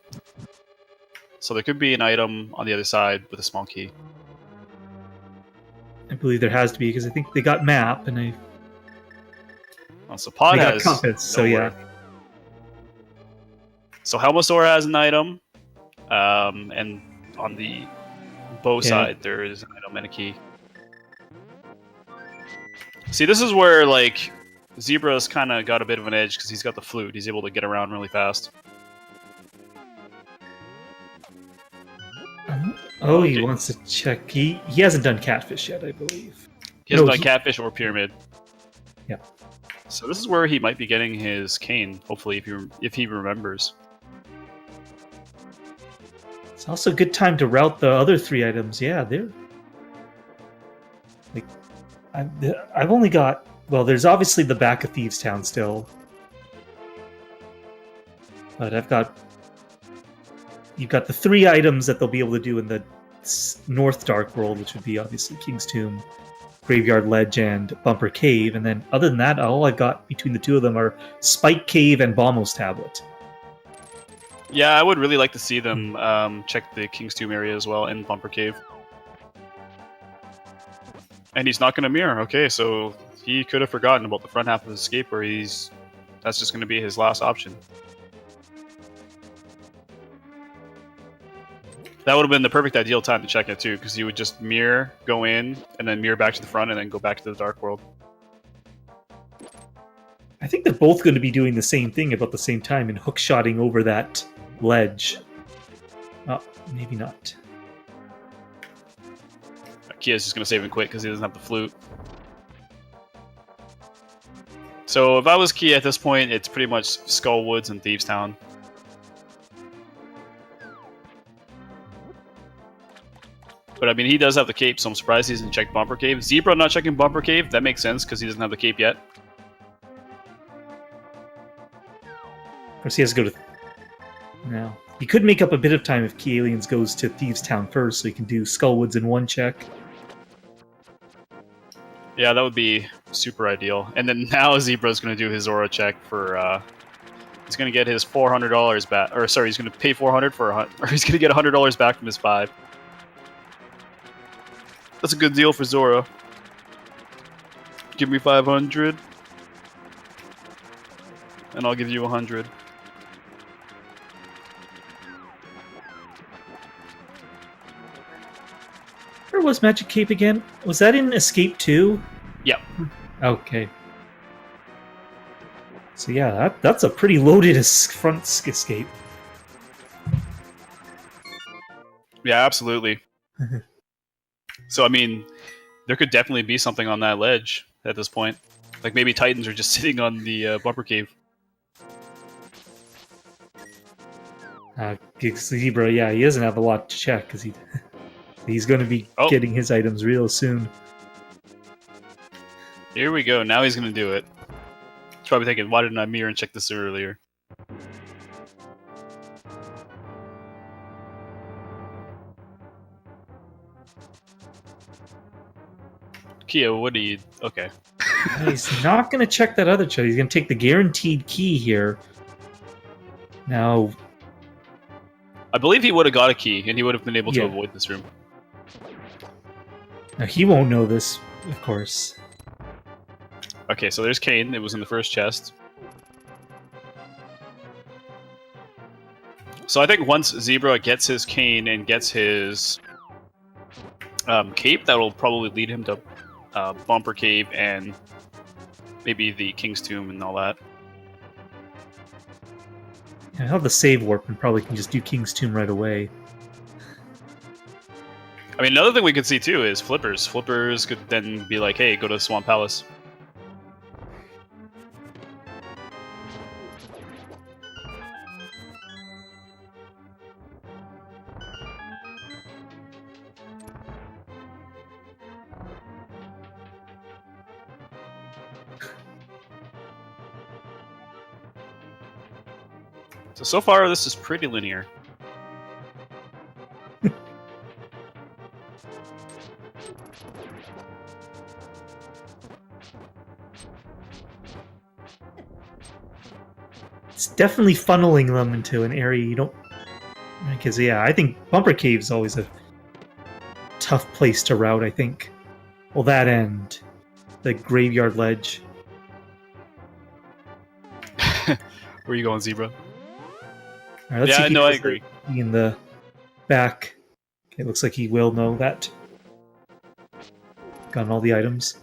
So there could be an item on the other side with a small key. I believe there has to be, because I think they got map, and so Pod has got compass, so yeah. So Helmasaur has an item, and on the bow side there is an item and a key. See, this is where, like, Zebra's kind of got a bit of an edge because he's got the flute. He's able to get around really fast. Oh, he wants to check. He hasn't done Catfish yet, I believe. He hasn't done Catfish or Pyramid. Yeah. So this is where he might be getting his cane, hopefully, if he remembers. It's also a good time to route the other 3 items. Yeah, they're... Like, I've only got... Well, there's obviously the back of Thieves Town still. But I've got... You've got the 3 items that they'll be able to do in the North Dark World, which would be obviously King's Tomb, Graveyard Ledge, and Bumper Cave. And then other than that, all I've got between the 2 of them are Spike Cave and Bombo's Tablet. Yeah, I would really like to see them check the King's Tomb area as well and Bumper Cave. And he's not going to mirror. Okay, so he could have forgotten about the front half of his escape where that's just going to be his last option. That would have been the perfect ideal time to check it too, because you would just mirror, go in, and then mirror back to the front, and then go back to the dark world. I think they're both going to be doing the same thing about the same time and hookshotting over that ledge. Oh, maybe not. Kia's just going to save and quit because he doesn't have the flute. So if I was Kia at this point, it's pretty much Skull Woods and Thieves Town. But I mean, he does have the cape, so I'm surprised he doesn't check Bumper Cave. Zebra not checking Bumper Cave, that makes sense because he doesn't have the cape yet. Of course, he has to go to... Now, he could make up a bit of time if KiAliens goes to Thieves Town first, so he can do Skullwoods in one check. Yeah, that would be super ideal. And then now Zebra's going to do his aura check for... he's going to get his $400 back. Or sorry, he's going to pay $400 for or he's going to get $100 back from his 5. That's a good deal for Zora. Give me 500, and I'll give you 100. Where was Magic Cape again? Was that in Escape 2? Yep. Okay. So yeah, that's a pretty loaded front escape. Yeah, absolutely. So, I mean, there could definitely be something on that ledge at this point. Like, maybe Titans are just sitting on the Bumper Cave. Zebra, yeah, he doesn't have a lot to check, because he's going to be getting his items real soon. Here we go, now he's going to do it. He's probably thinking, why didn't I mirror and check this earlier? Kia, what do you... Okay. He's not going to check that other check. He's going to take the guaranteed key here. Now... I believe he would have got a key, and he would have been able to avoid this room. Now, he won't know this, of course. Okay, so there's Kane. It was in the first chest. So I think once Zebra gets his Kane and gets his cape, that will probably lead him to Bumper Cave and maybe the King's Tomb and all that. I have the save warp and probably can just do King's Tomb right away. I mean, another thing we could see too is Flippers. Flippers could then be like, hey, go to Swamp Palace. So far, this is pretty linear. It's definitely funneling them into an area you don't... Because, yeah, I think Bumper Cave's always a tough place to route, I think. Well, that end. The Graveyard Ledge. Where are you going, Zebra? All right, let's see if he I agree. In the back. Okay, looks like he will know that. Gotten all the items.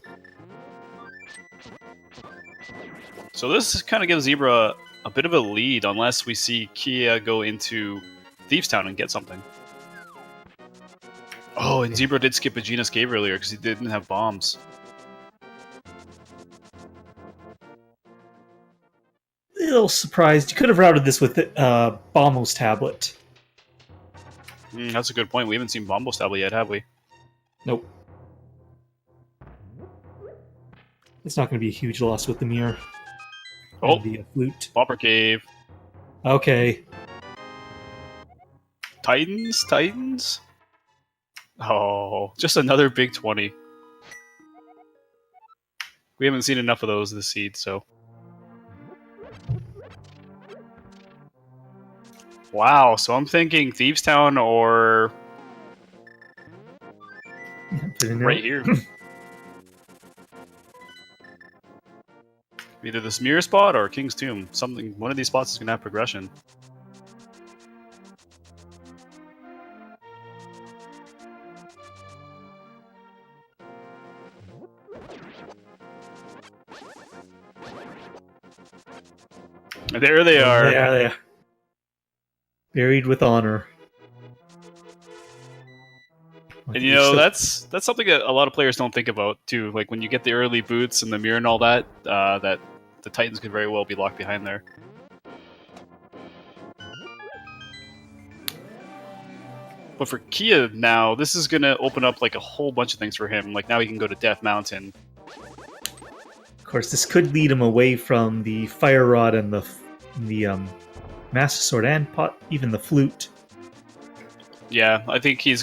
So this kind of gives Zebra a bit of a lead, unless we see Kia go into Thieves Town and get something. Oh, and Zebra did skip Aegina's Cave earlier because he didn't have bombs. A little surprised. You could have routed this with Bombo's tablet. That's a good point. We haven't seen Bombo's tablet yet, have we? Nope. It's not going to be a huge loss with the mirror. Oh, the flute. Bumper Cave. Okay. Titans? Titans? Oh, just another big 20. We haven't seen enough of those this seed, so... Wow, so I'm thinking Thieves Town or... right here. Either this mirror spot or King's Tomb. Something. One of these spots is going to have progression. There they are. Yeah, they are. Buried with honor. And you know, that's something that a lot of players don't think about too. Like when you get the early boots and the mirror and all that, that the Titans could very well be locked behind there. But for Kia now, this is gonna open up like a whole bunch of things for him. Like now he can go to Death Mountain. Of course, this could lead him away from the Fire Rod and the Master Sword and even the Flute. Yeah, I think he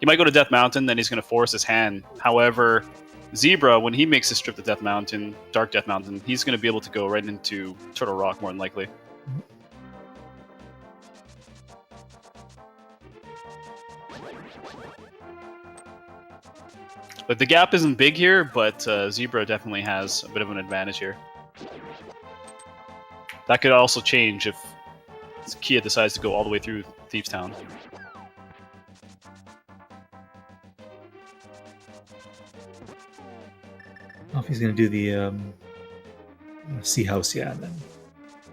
might go to Death Mountain, then he's gonna force his hand. However, Zebra, when he makes his trip to Death Mountain, Dark Death Mountain, he's gonna be able to go right into Turtle Rock more than likely. But the gap isn't big here, but Zebra definitely has a bit of an advantage here. That could also change if Kia decides to go all the way through Thieves Town. Oh, if he's going to do the Sea House, yeah, and then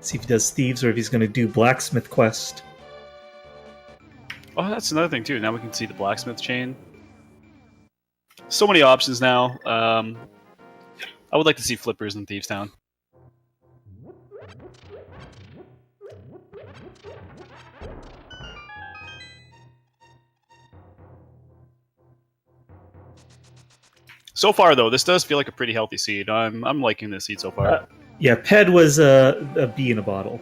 see if he does Thieves or if he's going to do Blacksmith Quest. Oh, that's another thing too. Now we can see the Blacksmith chain. So many options now. I would like to see flippers in Thieves Town. So far, though, this does feel like a pretty healthy seed. I'm liking this seed so far. Yeah, Ped was a bee in a bottle.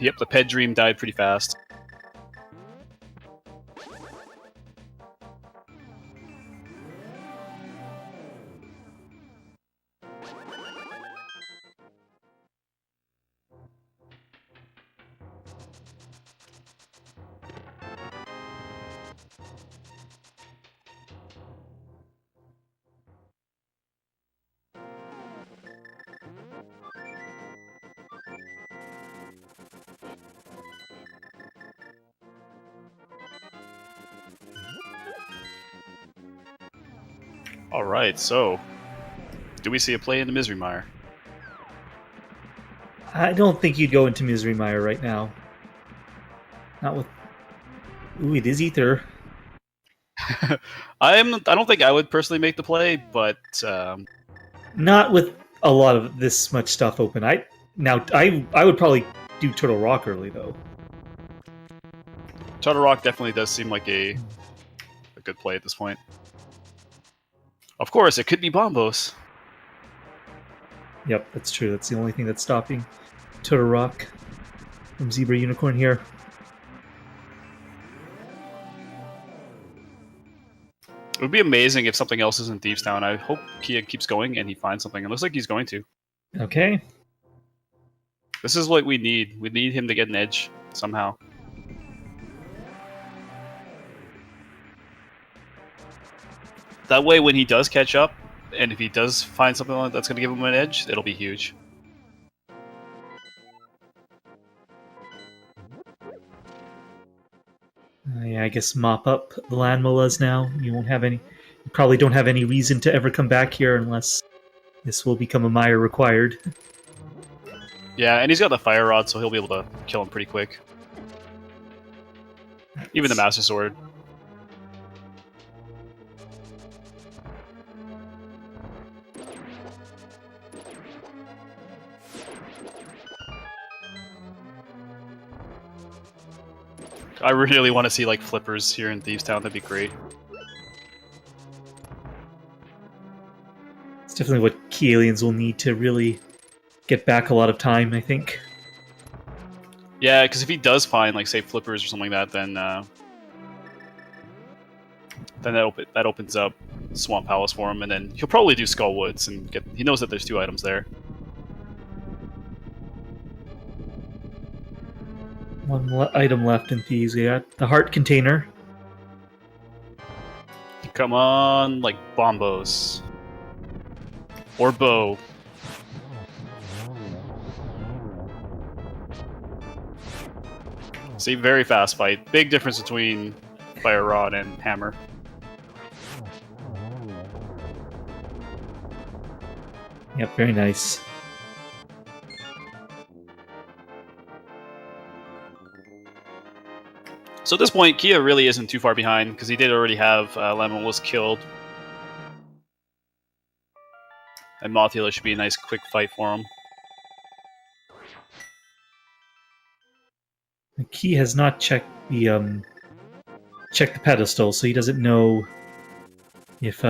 Yep, the Ped Dream died pretty fast. Alright, so do we see a play into Misery Mire? I don't think you'd go into Misery Mire right now. Not with... Ooh, it is Ether. I don't think I would personally make the play, but Not with a lot of this much stuff open. I would probably do Turtle Rock early, though. Turtle Rock definitely does seem like a good play at this point. Of course, it could be Bombos. Yep, that's true. That's the only thing that's stopping Turtle Rock from Zebra Unicorn here. It would be amazing if something else is in Thieves Town. I hope Kia keeps going and he finds something. It looks like he's going to. Okay. This is what we need. We need him to get an edge somehow. That way, when he does catch up, and if he does find something that's going to give him an edge, it'll be huge. Yeah, I guess mop up the Landmalas now. You won't have any. You probably don't have any reason to ever come back here unless this will become a mire required. Yeah, and he's got the Fire Rod, so he'll be able to kill him pretty quick. Even the Master Sword. I really want to see like flippers here in Thieves Town. That'd be great. It's definitely what KiAliens will need to really get back a lot of time, I think. Yeah, because if he does find like say flippers or something like that, then that opens up Swamp Palace for him, and then he'll probably do Skull Woods and get. He knows that there's 2 items there. One item left in Thieves. We got the Heart Container. Come on, like Bombos. Or Bow. See, very fast fight. Big difference between Fire Rod and Hammer. Yep, very nice. So at this point, Kia really isn't too far behind because he did already have Lemon was killed. And Mothula should be a nice quick fight for him. Key has not checked the pedestal, so he doesn't know if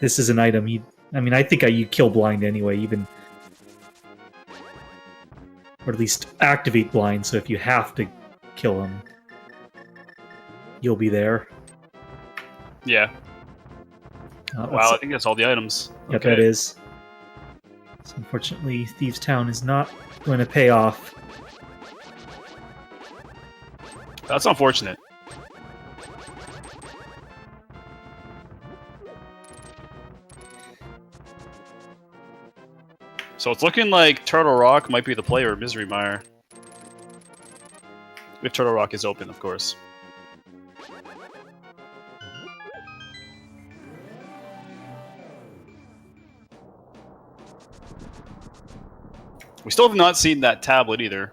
this is an item. I mean, I think you kill blind anyway, even, or at least activate blind. So if you have to kill him, you'll be there. Yeah. Wow, I think that's all the items. Yeah, Okay. that is. So unfortunately, Thieves' Town is not going to pay off. That's unfortunate. So it's looking like Turtle Rock might be the player of Misery Mire. If Turtle Rock is open, of course. We still have not seen that tablet either.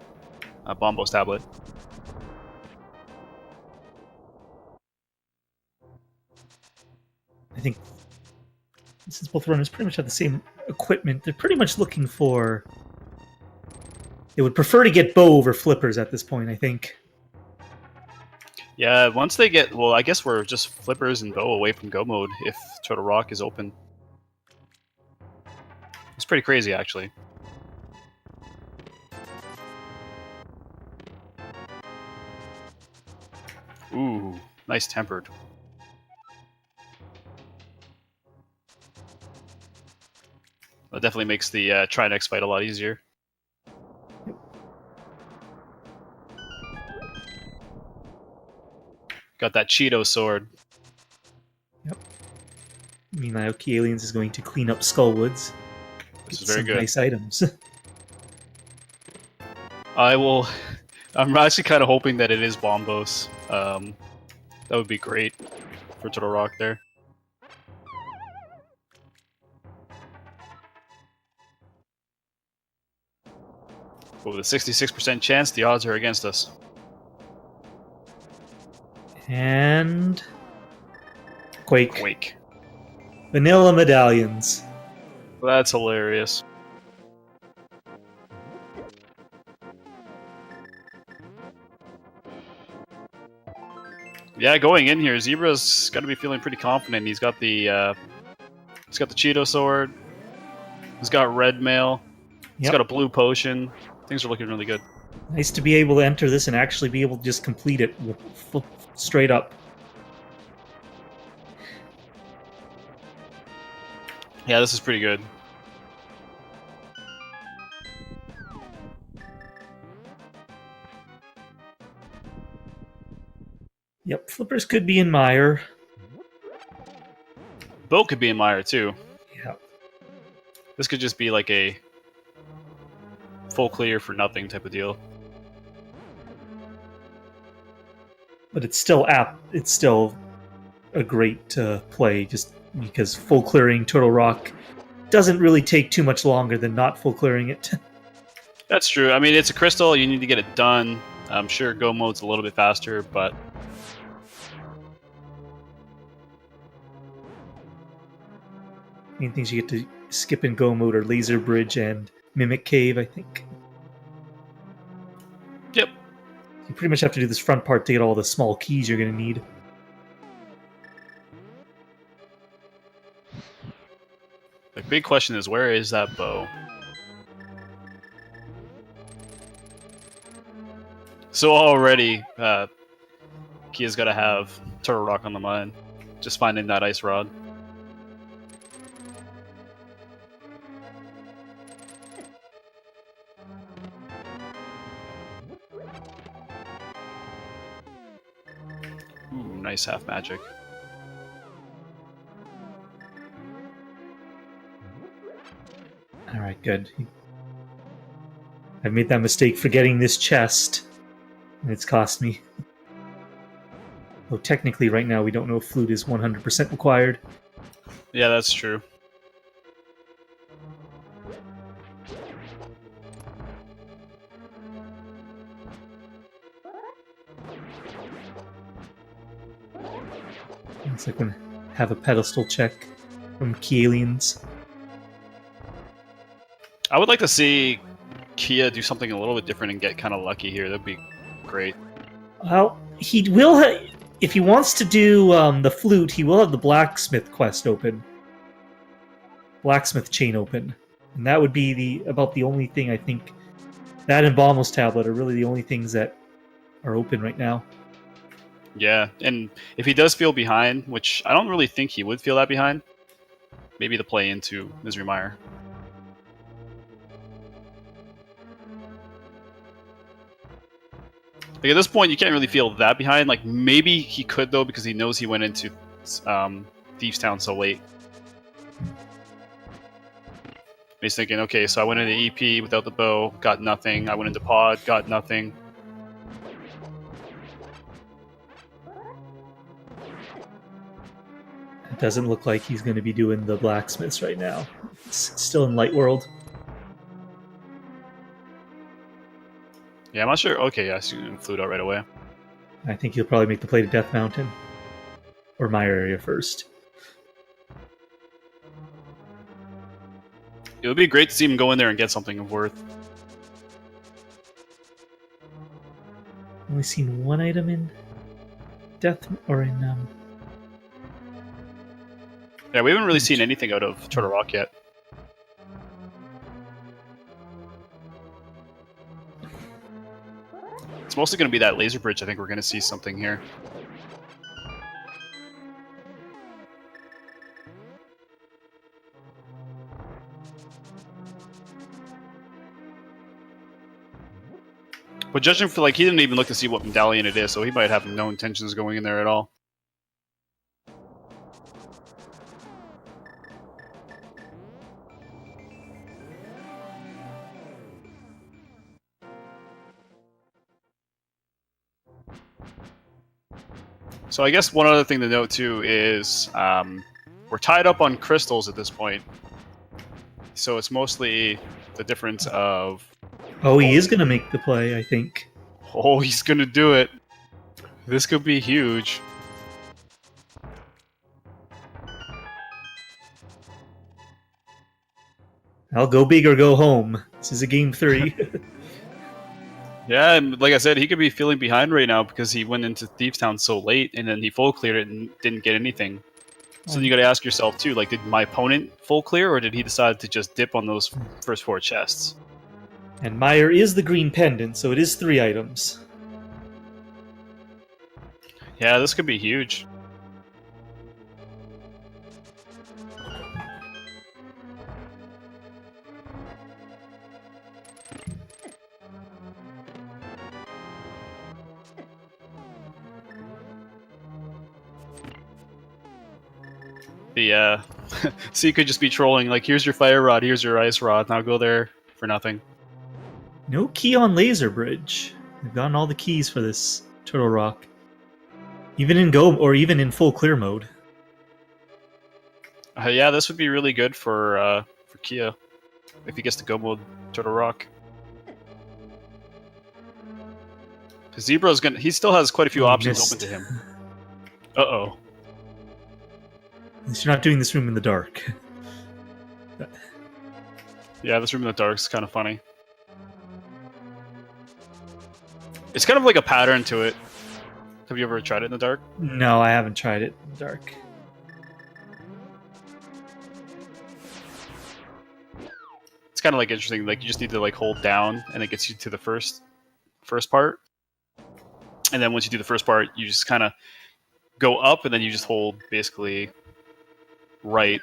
Bombo's tablet. I think since both runners pretty much have the same equipment, they're pretty much looking for... They would prefer to get bow over flippers at this point, I think. Yeah, once they get... Well, I guess we're just flippers and bow away from go mode if Turtle Rock is open. It's pretty crazy, actually. Ooh, nice tempered. That definitely makes the try next fight a lot easier. Got that Cheeto sword. Yep. Meanwhile, KiAliens is going to clean up Skullwoods. This is very good. Nice items. I will... I'm actually kind of hoping that it is Bombos. That would be great for Turtle Rock there. With a 66% chance, the odds are against us. And... Quake. Quake. Vanilla medallions. That's hilarious. Yeah, going in here, Zebra's got to be feeling pretty confident. He's got the Cheeto sword. He's got red mail. He's got a blue potion. Things are looking really good. Nice to be able to enter this and actually be able to just complete it straight up. Yeah, this is pretty good. Yep, flippers could be in Mire. Boat could be in Mire too. Yeah. This could just be like a full clear for nothing type of deal. But it's still a great play, just because full clearing Turtle Rock doesn't really take too much longer than not full clearing it. That's true. I mean, it's a crystal. You need to get it done. I'm sure go mode's a little bit faster, but Main things you get to skip in go mode are Laser Bridge and Mimic Cave, I think. Yep. You pretty much have to do this front part to get all the small keys you're going to need. The big question is, where is that bow? So already, Kia's got to have Turtle Rock on the mind. Just finding that ice rod. Ooh, nice half magic. Alright, good. I've made that mistake forgetting this chest, and it's cost me. Though technically right now we don't know if flute is 100% required. Yeah, that's true. Looks like we have a pedestal check from KiAliens. I would like to see Kia do something a little bit different and get kind of lucky here. That'd be great. Well, he will. If he wants to do the flute, he will have the blacksmith quest open, blacksmith chain open, and that would be about the only thing I think. That and Bommel's tablet are really the only things that are open right now. Yeah, and if he does feel behind, which I don't really think he would feel that behind, maybe the play into Misery Mire. Like at this point, you can't really feel that behind. Like maybe he could though, because he knows he went into Thieves Town so late. He's thinking, okay, so I went into EP without the bow, got nothing. I went into Pod, got nothing. It doesn't look like he's going to be doing the blacksmiths right now. It's still in Light World. Yeah, I'm not sure. Okay, yeah, so you flew out right away. I think he'll probably make the play to Death Mountain. Or Mire area first. It would be great to see him go in there and get something of worth. Only seen one item in Death or in Yeah, we haven't really seen anything out of Turtle Rock yet. It's mostly going to be that laser bridge. I think we're going to see something here. But judging for, like, he didn't even look to see what medallion it is, so he might have no intentions of going in there at all. So I guess one other thing to note too is we're tied up on crystals at this point. So it's mostly the difference of... Oh, he is going to make the play, I think. Oh, he's going to do it. This could be huge. I'll go big or go home. This is a game 3. Yeah, and like I said, he could be feeling behind right now because he went into Thieves Town so late and then he full cleared it and didn't get anything. So you got to ask yourself too, like, did my opponent full clear or did he decide to just dip on those first 4 chests? And Mire is the green pendant, so it is 3 items. Yeah, this could be huge. So you could just be trolling, like, here's your fire rod, here's your ice rod, now go there for nothing. No key on Laser Bridge. We've gotten all the keys for this Turtle Rock. Even in go or even in full clear mode. Yeah, this would be really good for Kia if he gets to go mode Turtle Rock. Zebra's gonna. He still has quite a few options open to him. Uh-oh. At least you're not doing this room in the dark. Yeah, this room in the dark is kind of funny. It's kind of like a pattern to it. Have you ever tried it in the dark? No, I haven't tried it in the dark. It's kind of like interesting. Like you just need to like hold down, and it gets you to the first part. And then once you do the first part, you just kind of go up, and then you just hold basically right,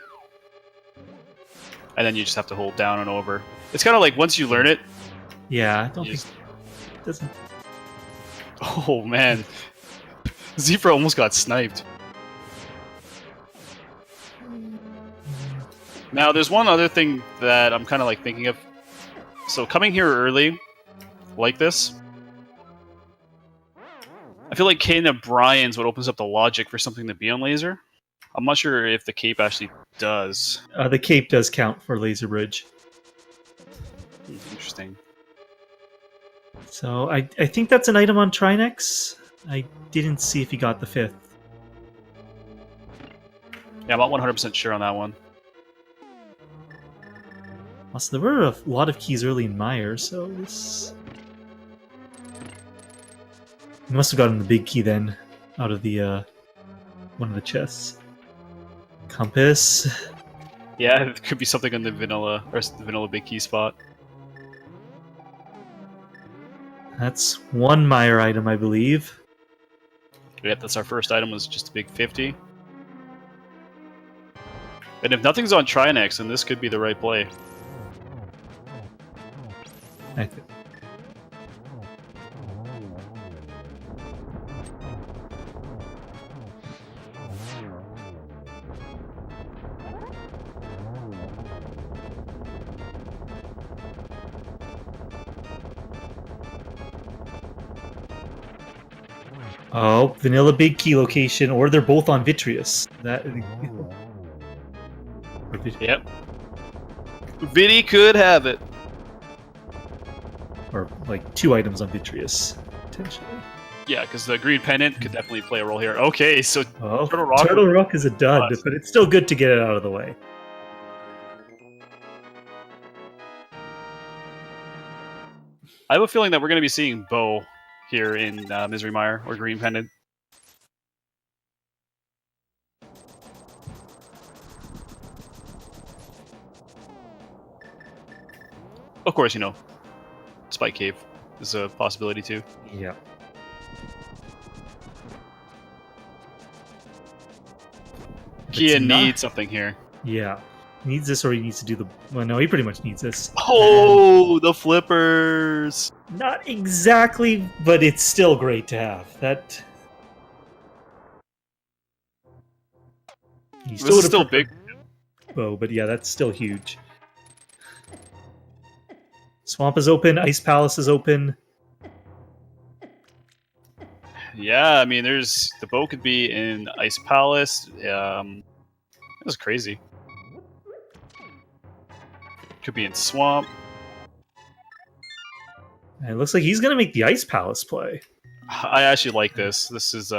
and then you just have to hold down and over. It's kind of like once you learn it. Yeah, I don't think it doesn't. Oh man, Zebra almost got sniped. Now, there's one other thing that I'm kind of like thinking of. So coming here early, like this, I feel like Kane and Brian's what opens up the logic for something to be on laser. I'm not sure if the cape actually does. The cape does count for Laser Bridge. Interesting. So I think that's an item on Trinex. I didn't see if he got the 5th. Yeah, I'm not 100% sure on that one. Also, there were a lot of keys early in Meyer, so this... You must have gotten the big key then, out of the, one of the chests. Compass. Yeah, it could be something in the vanilla, or the vanilla big key spot. That's one Meyer item, I believe. Yep, that's our first item, was just a big 50. And if nothing's on Trinex, then this could be the right play. I think. Oh, vanilla big key location, or they're both on Vitreous. That. Yep. Vinny could have it. Or like 2 items on Vitreous, potentially. Yeah, because the green pennant could definitely play a role here. Okay, so Oh, Turtle Rock is a dud, but it's still good to get it out of the way. I have a feeling that we're going to be seeing Bo here in Misery Mire or Green Pendant. Of course, you know, Spike Cave is a possibility too. Yeah. Kia needs something here. Yeah. He needs this or he needs to do the... Well, no, he pretty much needs this. Oh, the flippers! Not exactly, but it's still great to have. That... This is still big. Oh, but yeah, that's still huge. Swamp is open, Ice Palace is open. Yeah, I mean, there's... The bow could be in Ice Palace. That's crazy. Could be in Swamp. And it looks like he's going to make the Ice Palace play. I actually like this. This is...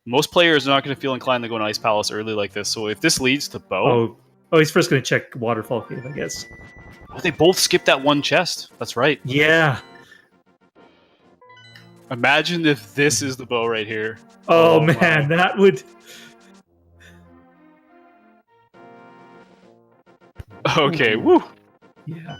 Most players are not going to feel inclined to go into Ice Palace early like this, so if this leads to bow... Oh, he's first going to check Waterfall Cave, I guess. Oh, they both skipped that one chest. That's right. Yeah. Imagine if this is the bow right here. Oh man, wow. That would... Okay, woo! Yeah.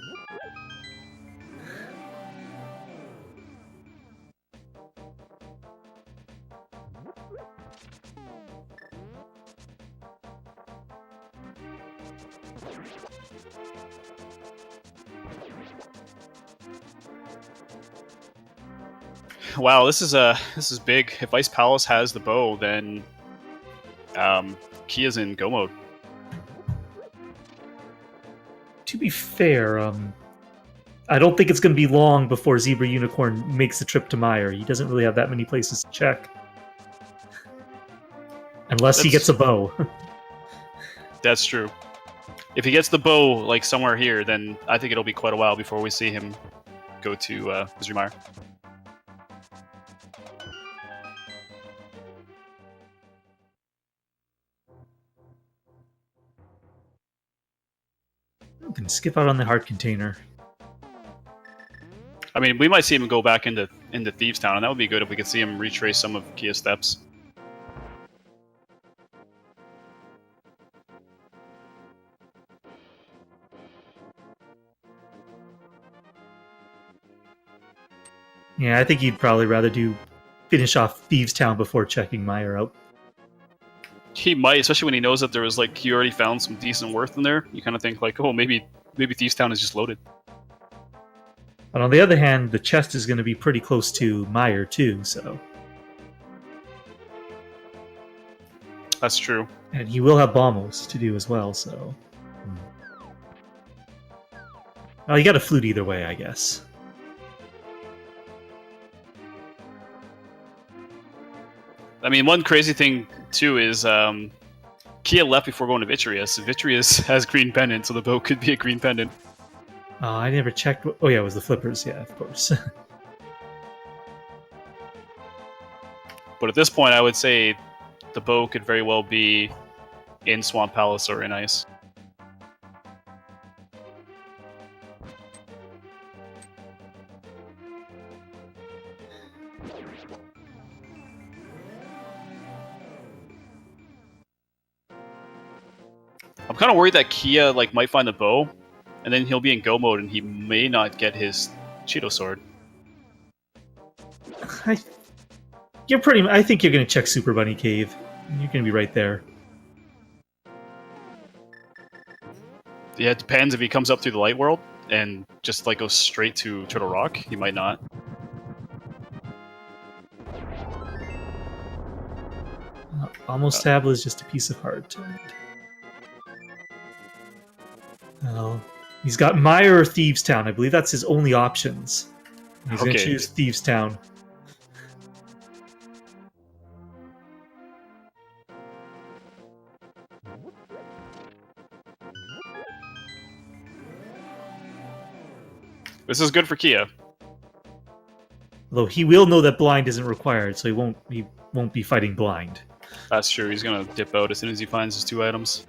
Wow, this is big. If Ice Palace has the bow, then Kia's in go mode. To be fair, I don't think it's going to be long before Zebra Unicorn makes the trip to Meyer. He doesn't really have that many places to check. Unless he gets a bow. That's true. If he gets the bow, like, somewhere here, then I think it'll be quite a while before we see him go to Misery Mire. Can skip out on the heart container. I mean, we might see him go back into Thieves Town, and that would be good if we could see him retrace some of Kia's steps. Yeah, I think he'd probably rather finish off Thieves Town before checking Meyer out. He might, especially when he knows that there was, like, he already found some decent worth in there. You kind of think, like, oh, maybe Thieves Town is just loaded. But on the other hand, the chest is going to be pretty close to Meyer, too, so... That's true. And he will have Bombos to do as well, so... Well, you got a flute either way, I guess. I mean, one crazy thing, too, is Kia left before going to Vitreous. Vitreous has green pendant, so the bow could be a green pendant. I never checked... Oh, yeah, it was the flippers. Yeah, of course. But at this point, I would say the bow could very well be in Swamp Palace or in ice. I'm kind of worried that Kia might find the bow, and then he'll be in go mode and he may not get his Cheeto sword. I think you're going to check Super Bunny Cave. You're going to be right there. Yeah, it depends if he comes up through the light world and just goes straight to Turtle Rock. He might not. Almost Tabla is just a piece of heart. Well, he's got Mire or Thieves Town. I believe that's his only options. He's going to choose Thieves Town. This is good for Kia. Although he will know that blind isn't required, so he won't be fighting blind. That's true. He's gonna dip out as soon as he finds his 2 items.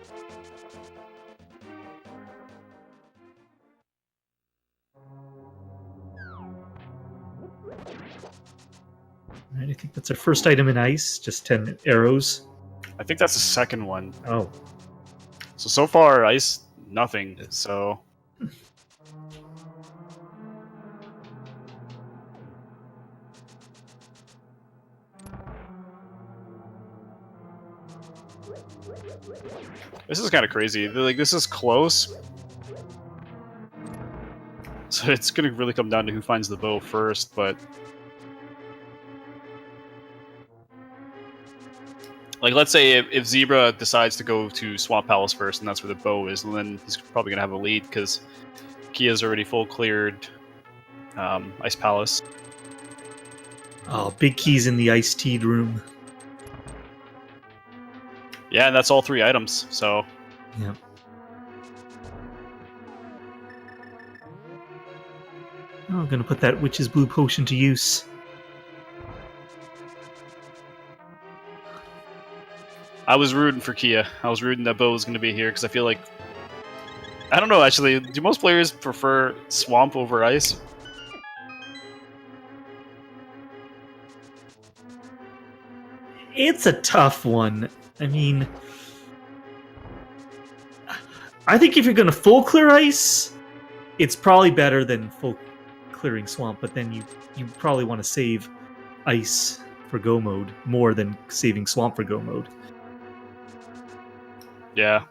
Alright, I think that's our first item in ice. Just 10 arrows. I think that's the second one. Oh. So far, ice, nothing. So... This is kind of crazy. This is close. So it's going to really come down to who finds the bow first, but... let's say if Zebra decides to go to Swamp Palace first, and that's where the bow is, and then he's probably going to have a lead, because Kia's already full cleared Ice Palace. Oh, Big Key's in the Ice Teed room. Yeah, and that's all 3 items, so... Yeah. Oh, I'm going to put that Witch's Blue Potion to use. I was rooting for Kia. I was rooting that bow was going to be here, because I feel like... I don't know, actually. Do most players prefer Swamp over Ice? It's a tough one. I mean... I think if you're going to full clear Ice, it's probably better than full clearing Swamp, but then you probably want to save Ice for Go mode more than saving Swamp for Go mode. Yeah.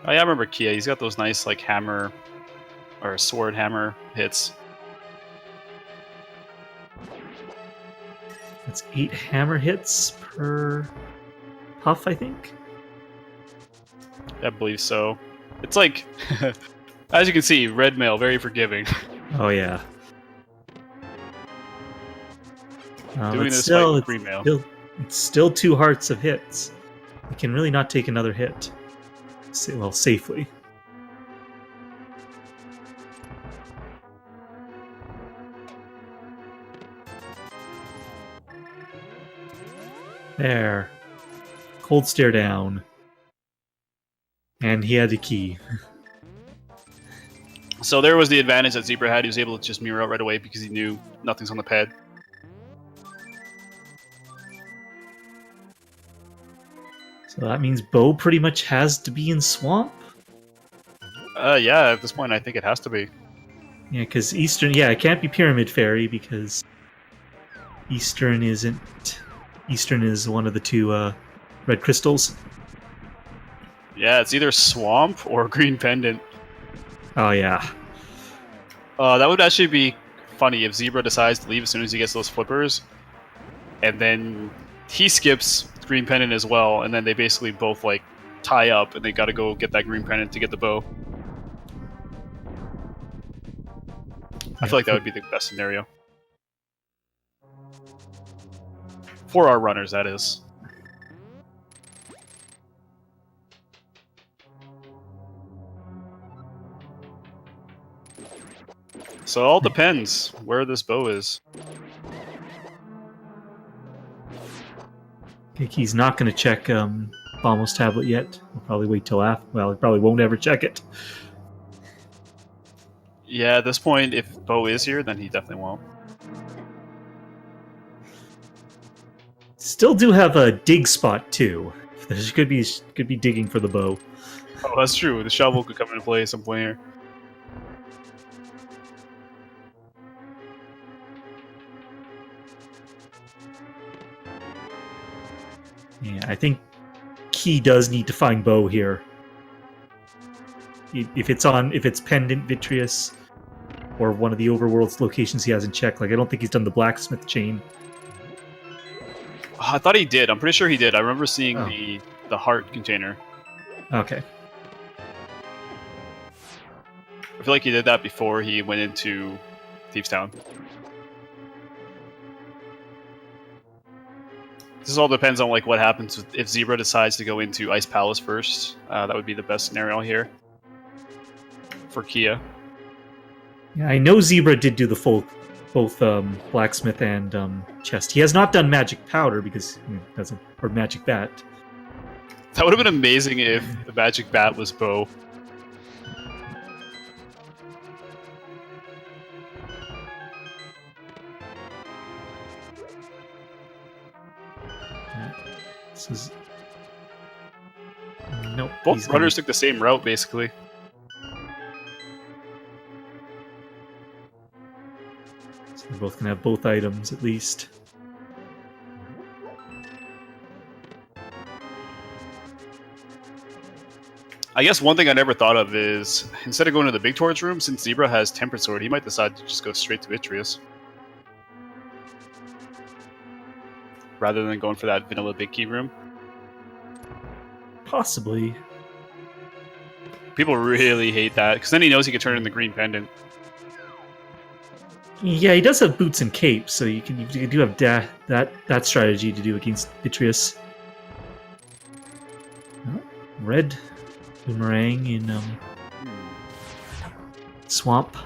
Oh yeah, I remember Kia. He's got those nice hammer or sword hammer hits. That's 8 hammer hits per puff, I think. I believe so. It's as you can see, red mail, very forgiving. Oh yeah. Doing this still, fight green mail. It's still 2 hearts of hits. You can really not take another hit. Well, safely. There. Cold stare down. And he had a key. So there was the advantage that Zebra had. He was able to just mirror out right away because he knew nothing's on the pad. So that means Bo pretty much has to be in Swamp? Yeah, at this point I think it has to be. Yeah, because Eastern... Yeah, it can't be Pyramid Fairy because Eastern isn't... Eastern is one of the 2 red crystals. Yeah, it's either Swamp or Green Pendant. Oh, yeah. That would actually be funny if Zebra decides to leave as soon as he gets those flippers, and then he skips Green Pendant as well, and then they basically both tie up, and they got to go get that Green Pendant to get the bow. I feel like that would be the best scenario. For our runners, that is. So it all depends where this bow is. think he's not going to check Bombo's tablet yet. He'll probably wait till after. Well, he probably won't ever check it. Yeah, at this point, if Bo is here, then he definitely won't. Still do have a dig spot too. There could be digging for the bow. Oh, that's true. The shovel could come into play at some point here. Yeah, I think Ki does need to find bow here. If it's pendant vitreous or one of the overworld's locations he hasn't checked. Like I don't think he's done the blacksmith chain. I thought he did. I'm pretty sure he did. I remember seeing Oh. the heart container. Okay. I feel like he did that before he went into Thieves Town. This all depends on like what happens if Zebra decides to go into Ice Palace first. That would be the best scenario here for Kia. Yeah, I know Zebra did do the full, both blacksmith and chest. He has not done magic powder because doesn't, or magic bat. That would have been amazing if the magic bat was Bo. This is nope. Both runners took the same route, basically. So they're both gonna have both items at least. I guess one thing I never thought of is, instead of going to the Big Torch room, since Zebra has Tempered Sword, he might decide to just go straight to Vitreous. Rather than going for that vanilla Big Key room. Possibly. People really hate that, because then he knows he can turn in the green pendant. Yeah, he does have boots and capes, so you do have that strategy to do against Vitreous. Oh, red boomerang in swamp.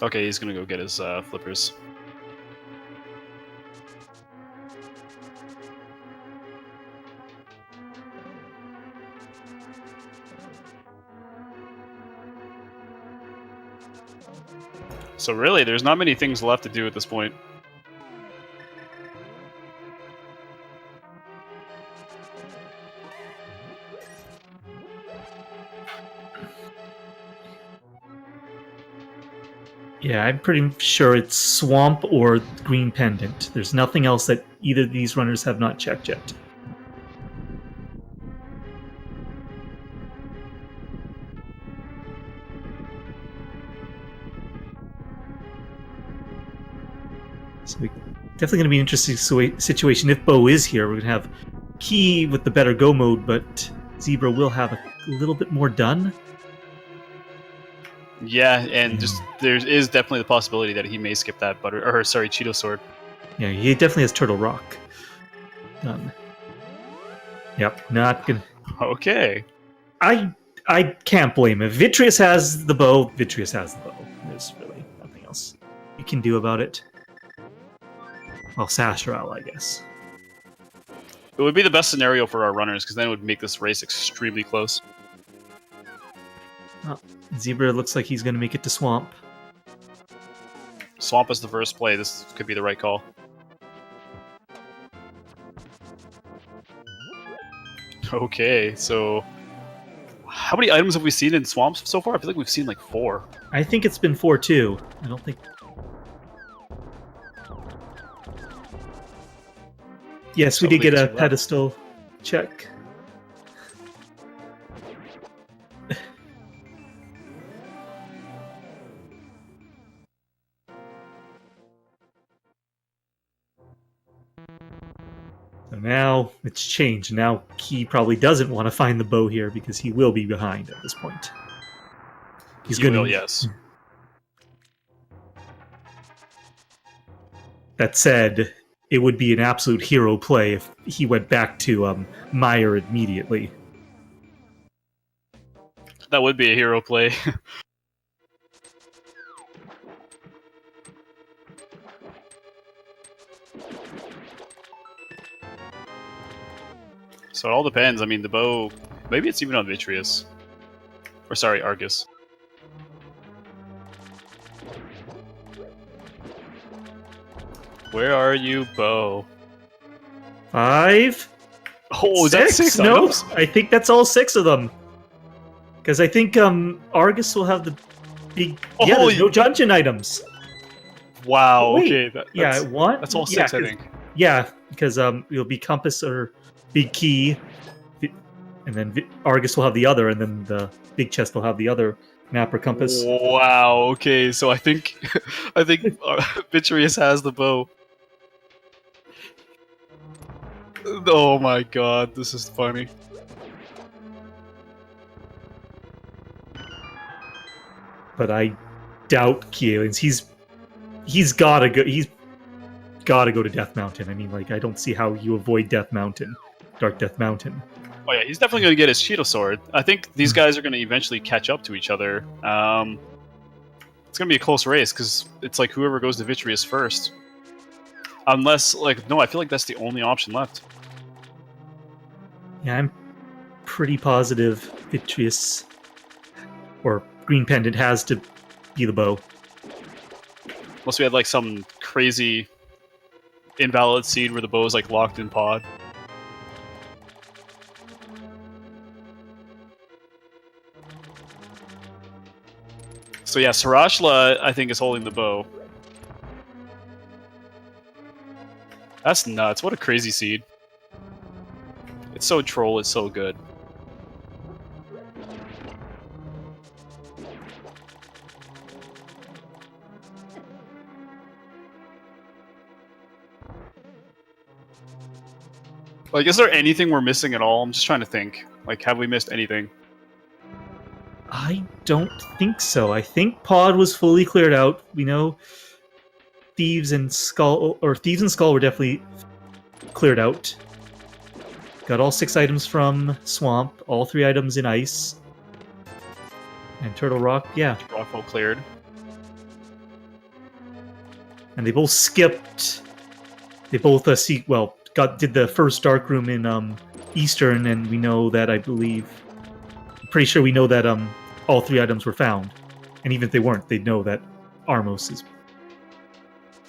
Okay, he's gonna go get his flippers. So really, there's not many things left to do at this point. Yeah, I'm pretty sure it's swamp or green pendant. There's nothing else that either of these runners have not checked yet. So definitely going to be an interesting situation. If Bo is here, we're going to have Ki with the better go mode, but Zebra will have a little bit more done. Yeah, and just there is definitely the possibility that he may skip that Cheeto sword. Yeah, he definitely has Turtle Rock done. Yep, not gonna. Okay. I can't blame him. Vitreous has the bow. Vitreous has the bow. There's really nothing else you can do about it. Well, Sasharal, I guess. It would be the best scenario for our runners, because then it would make this race extremely close. Oh, Zebra looks like he's going to make it to Swamp. Swamp is the first play. This could be the right call. Okay, so how many items have we seen in Swamps so far? I feel like we've seen like 4. I think it's been 4-2. I don't think... Yes, we did get a pedestal check. So now it's changed. Now Ki probably doesn't want to find the bow here because he will be behind at this point. He's going to, yes. That said, it would be an absolute hero play if he went back to Meyer immediately. That would be a hero play. So it all depends. I mean, the bow, maybe it's even on Vitreous. Or sorry, Argus. Where are you, bow? 5. Oh, is that 6 No, items? I think that's all 6 of them. Because I think Argus will have the big. Yeah, Oh, there's no dungeon items. Wow, Wait, okay. yeah, That's, one. that's all 6, I think. Yeah, because it'll be Compass or Big Key, and then Argus will have the other, and then the big chest will have the other map or compass. Wow, okay, so I think I think Vitreous has the bow. Oh my god, this is funny. But I doubt KiAliens. He's gotta go. He's gotta go to Death Mountain. I mean, like, I don't see how you avoid Death Mountain, Dark Death Mountain. Oh yeah, he's definitely going to get his Cheeto Sword. I think these guys are going to eventually catch up to each other. It's going to be a close race, because it's like whoever goes to Vitreous first. Unless, like, no, I feel like that's the only option left. Yeah, I'm pretty positive Vitreous or Green Pendant has to be the bow. Unless we had, like, some crazy invalid seed where the bow is, like, locked in pod. So yeah, Sarashla, I think, is holding the bow. That's nuts. What a crazy seed. It's so troll, it's so good. Like, is there anything we're missing at all? I'm just trying to think. Like, have we missed anything? I don't think so. I think Pod was fully cleared out. We know Thieves and Skull were definitely cleared out. Got all 6 items from Swamp, all 3 items in Ice. And Turtle Rock, yeah. Rockfall cleared. And they both skipped. They both did the first Dark Room in Eastern, and we know that, I believe, I'm pretty sure we know that all 3 items were found. And even if they weren't, they'd know that Armos is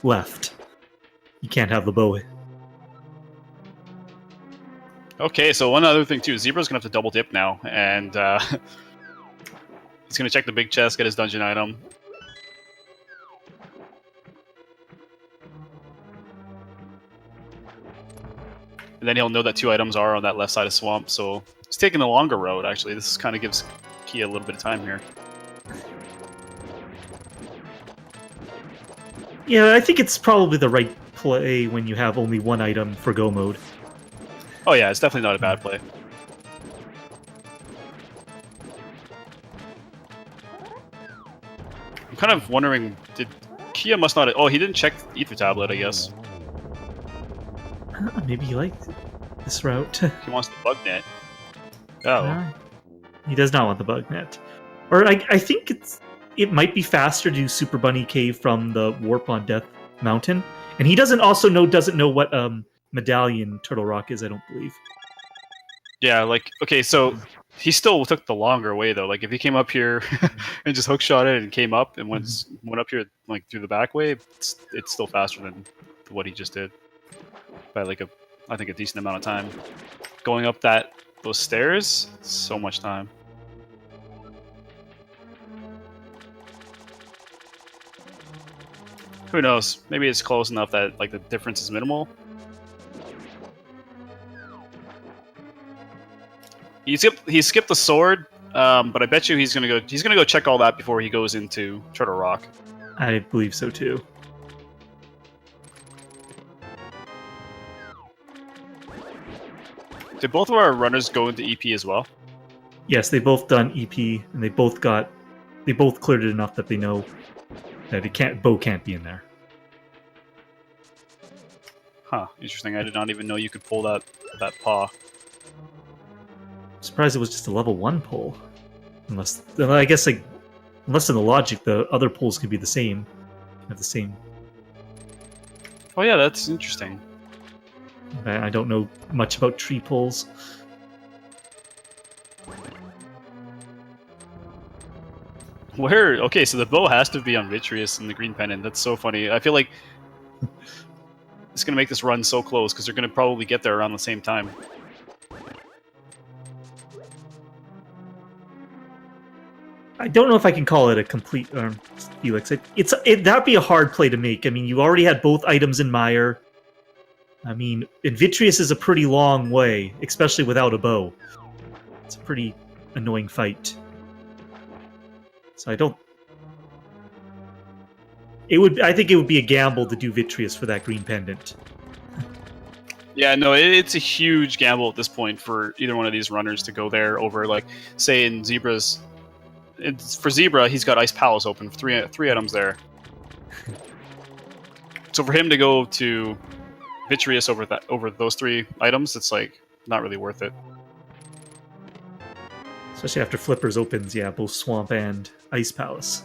left. You can't have the bow. Okay, so one other thing too, Zebra's gonna have to double dip now, and he's gonna check the big chest, get his dungeon item. And then he'll know that 2 items are on that left side of Swamp, so he's taking the longer road, actually. This kind of gives Kia a little bit of time here. Yeah, I think it's probably the right play when you have only 1 item for go mode. Oh yeah, it's definitely not a bad play. I'm kind of wondering, did Kia must not... Oh, he didn't check Ether Tablet, I guess. Maybe he liked this route. He wants the bug net. Oh. He does not want the bug net. Or I think it might be faster to do Super Bunny Cave from the Warp on Death Mountain. And he doesn't know what Medallion Turtle Rock is, I don't believe. Yeah, like, okay, so he still took the longer way, though. Like, if he came up here and just hookshot it and came up and went up here, like, through the back way, it's still faster than what he just did. By, like, I think a decent amount of time. Going up those stairs, so much time. Who knows? Maybe it's close enough that, like, the difference is minimal. He skipped the sword, but I bet you he's gonna go check all that before he goes into Turtle Rock. I believe so too. Did both of our runners go into EP as well? Yes, they both done EP, and they both cleared it enough that they know that bow can't be in there. Huh, interesting. I did not even know you could pull that paw. I'm surprised it was just a level 1 pull. Unless in the logic, the other pulls could be the same. Have the same. Oh yeah, that's interesting. I don't know much about tree pulls. Where? Okay, so the bow has to be on Vitreous and the green pennant. That's so funny. I feel like it's gonna make this run so close because they're gonna probably get there around the same time. I don't know if I can call it a complete Felix. That'd be a hard play to make. I mean, you already had both items in Mire. I mean, and Vitreous is a pretty long way, especially without a bow. It's a pretty annoying fight. So I don't. I think it would be a gamble to do Vitreous for that green pendant. Yeah, no, it's a huge gamble at this point for either one of these runners to go there over, like, say in Zebra's. For Zebra, he's got Ice Palace open, three items there. So for him to go to Vitreous over those 3 items, it's like not really worth it. Especially after Flippers opens, yeah, both Swamp and Ice Palace.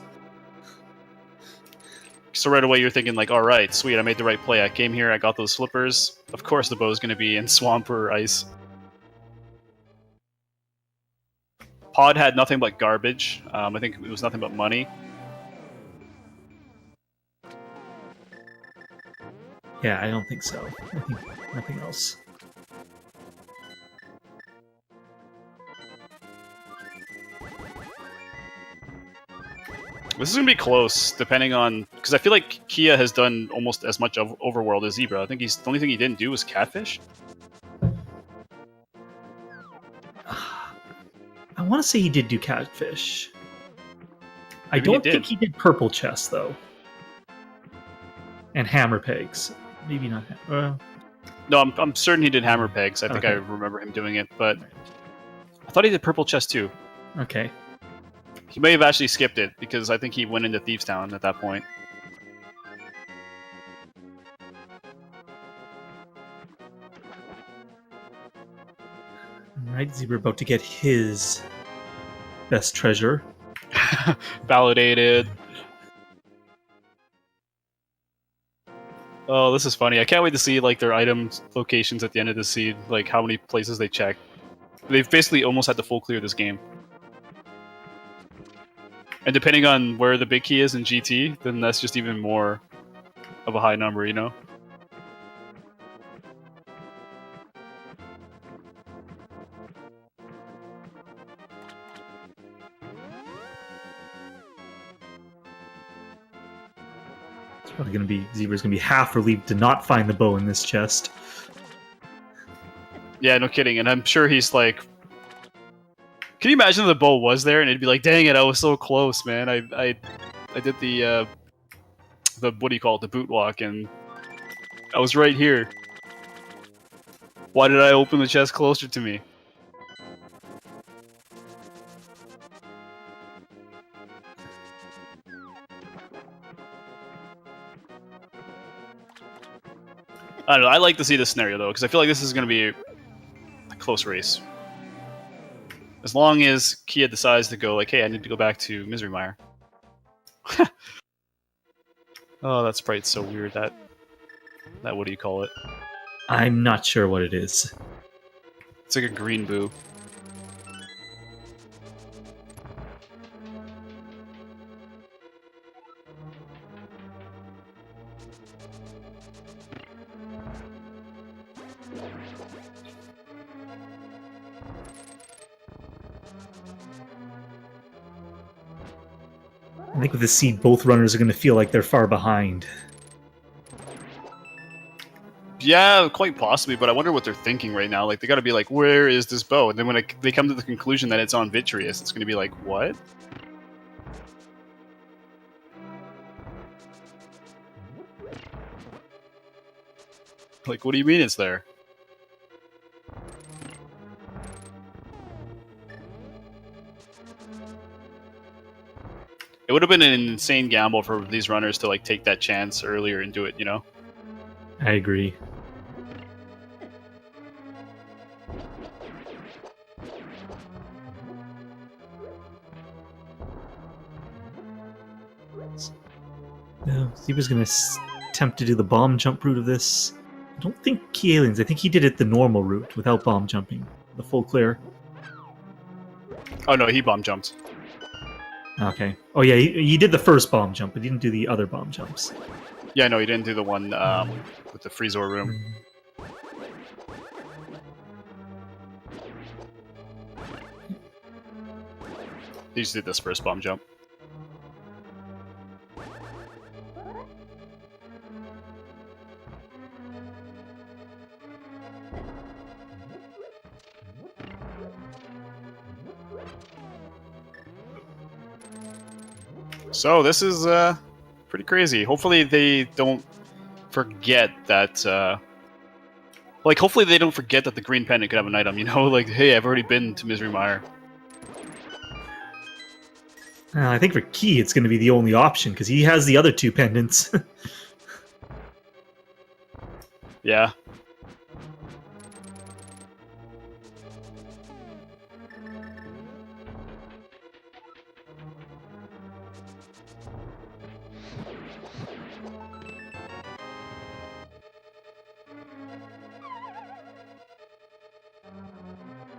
So right away you're thinking like, all right, sweet, I made the right play. I came here, I got those Flippers. Of course the bow's going to be in Swamp or Ice. Pod had nothing but garbage. I think it was nothing but money. Yeah, I don't think so. I think nothing else. This is going to be close, depending on... Because I feel like Kia has done almost as much of Overworld as Zebra. I think the only thing he didn't do was Catfish. I want to say he did do Catfish. I Maybe don't think he did Purple Chest, though. And Hammer Pegs. Maybe not. No, I'm certain he did Hammer Pegs. I think Okay. I remember him doing it, but I thought he did Purple Chest too. Okay. He may have actually skipped it, because I think he went into Thieves Town at that point. Alright, Zebra about to get his best treasure. Validated. Oh, this is funny. I can't wait to see like their item locations at the end of the seed, like how many places they check. They've basically almost had to full clear this game. And depending on where the big key is in GT, then that's just even more of a high number, you know? It's probably going to be... Zebra's going to be half relieved to not find the bow in this chest. Yeah, no kidding. And I'm sure he's like... Can you imagine if the bow was there and it'd be like, dang it, I was so close, man. I did the what do you call it, the boot walk, and I was right here. Why did I open the chest closer to me? I don't know, I like to see this scenario though, because I feel like this is going to be a close race. As long as Kia decides to go like, hey, I need to go back to Misery Mire. Oh, that sprite's so weird, that what do you call it? I'm not sure what it is. It's like a green boo. I think with this seed, both runners are going to feel like they're far behind. Yeah, quite possibly, but I wonder what they're thinking right now. Like, they gotta be like, where is this bow? And then when they come to the conclusion that it's on Vitreous, it's gonna be like, what? Like, what do you mean it's there? It would have been an insane gamble for these runners to like take that chance earlier and do it, you know? I agree. No, Zebra's going to attempt to do the bomb jump route of this. I don't think KiAliens. I think he did it the normal route without bomb jumping. The full clear. Oh no, he bomb jumped. Okay. Oh yeah, he did the first bomb jump, but he didn't do the other bomb jumps. Yeah, no, he didn't do the one with the Freezor room. He just did this first bomb jump. So this is pretty crazy. Hopefully they don't forget that. Like, hopefully they don't forget that the green pendant could have an item. You know, like, hey, I've already been to Misery Mire. I think for Ki, it's going to be the only option because he has the other two pendants. Yeah.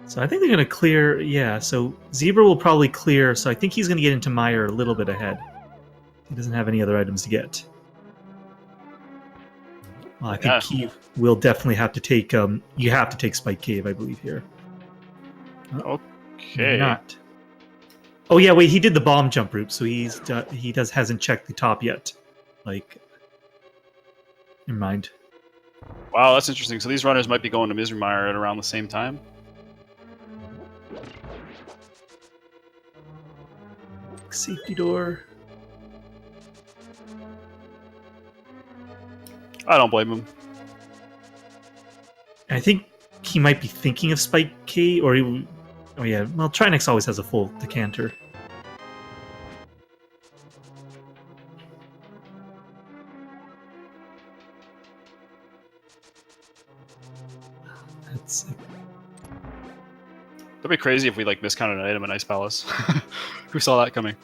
So I think they're going to clear. Yeah, so Zebra will probably clear. So I think he's going to get into Mire a little bit ahead. He doesn't have any other items to get. Well, I think Ki will definitely have to take. You have to take Spike Cave, I believe here. Okay. Not. Oh yeah, wait. He did the bomb jump route, so he hasn't checked the top yet. Like, never mind. Wow, that's interesting. So these runners might be going to Misery Mire at around the same time. Safety door. I don't blame him. I think he might be thinking of Spike K, or he. Oh yeah, well, Trinex always has a full decanter. That's. That'd be crazy if we like miscounted an item in Ice Palace. Who saw that coming?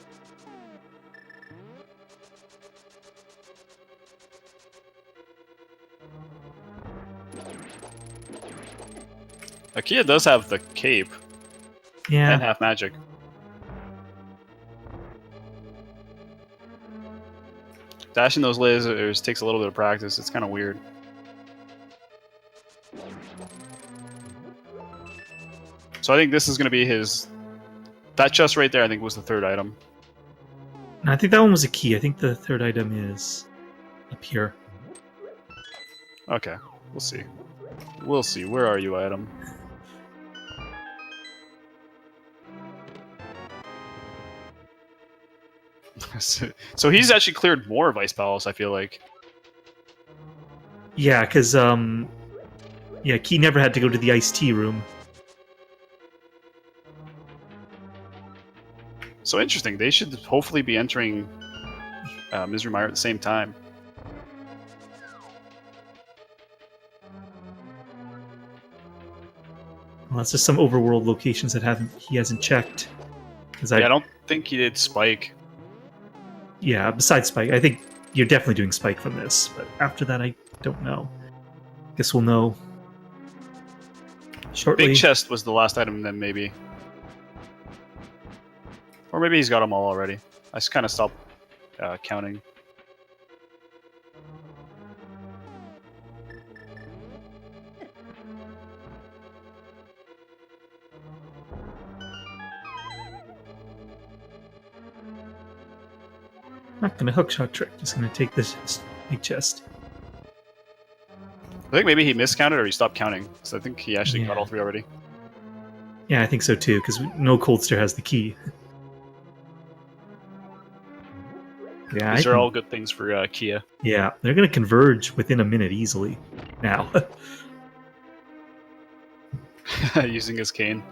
Kia does have the cape Yeah. and half magic. Dashing those lasers takes a little bit of practice. It's kind of weird. So I think this is going to be his... That chest right there, I think, was the third item. I think that one was a key. I think the third item is up here. Okay, we'll see. We'll see. Where are you, item? So he's actually cleared more of Ice Palace, I feel like. Yeah, because, yeah, Key never had to go to the iced tea room. So interesting. They should hopefully be entering Misery Mire at the same time. Well, that's just some overworld locations that he hasn't checked. Yeah, I don't think he did Spike. Yeah, besides Spike, I think you're definitely doing Spike from this. But after that, I don't know. Guess we'll know shortly. Big chest was the last item, then maybe. Or maybe he's got them all already. I just kind of stopped counting. Not gonna hookshot trick. Just gonna take this big chest. I think maybe he miscounted or he stopped counting. So I think he actually got all three already. Yeah, I think so too, because no Coldster has the key. Yeah, These are all good things for Kia. Yeah, they're going to converge within a minute easily now. Using his cane.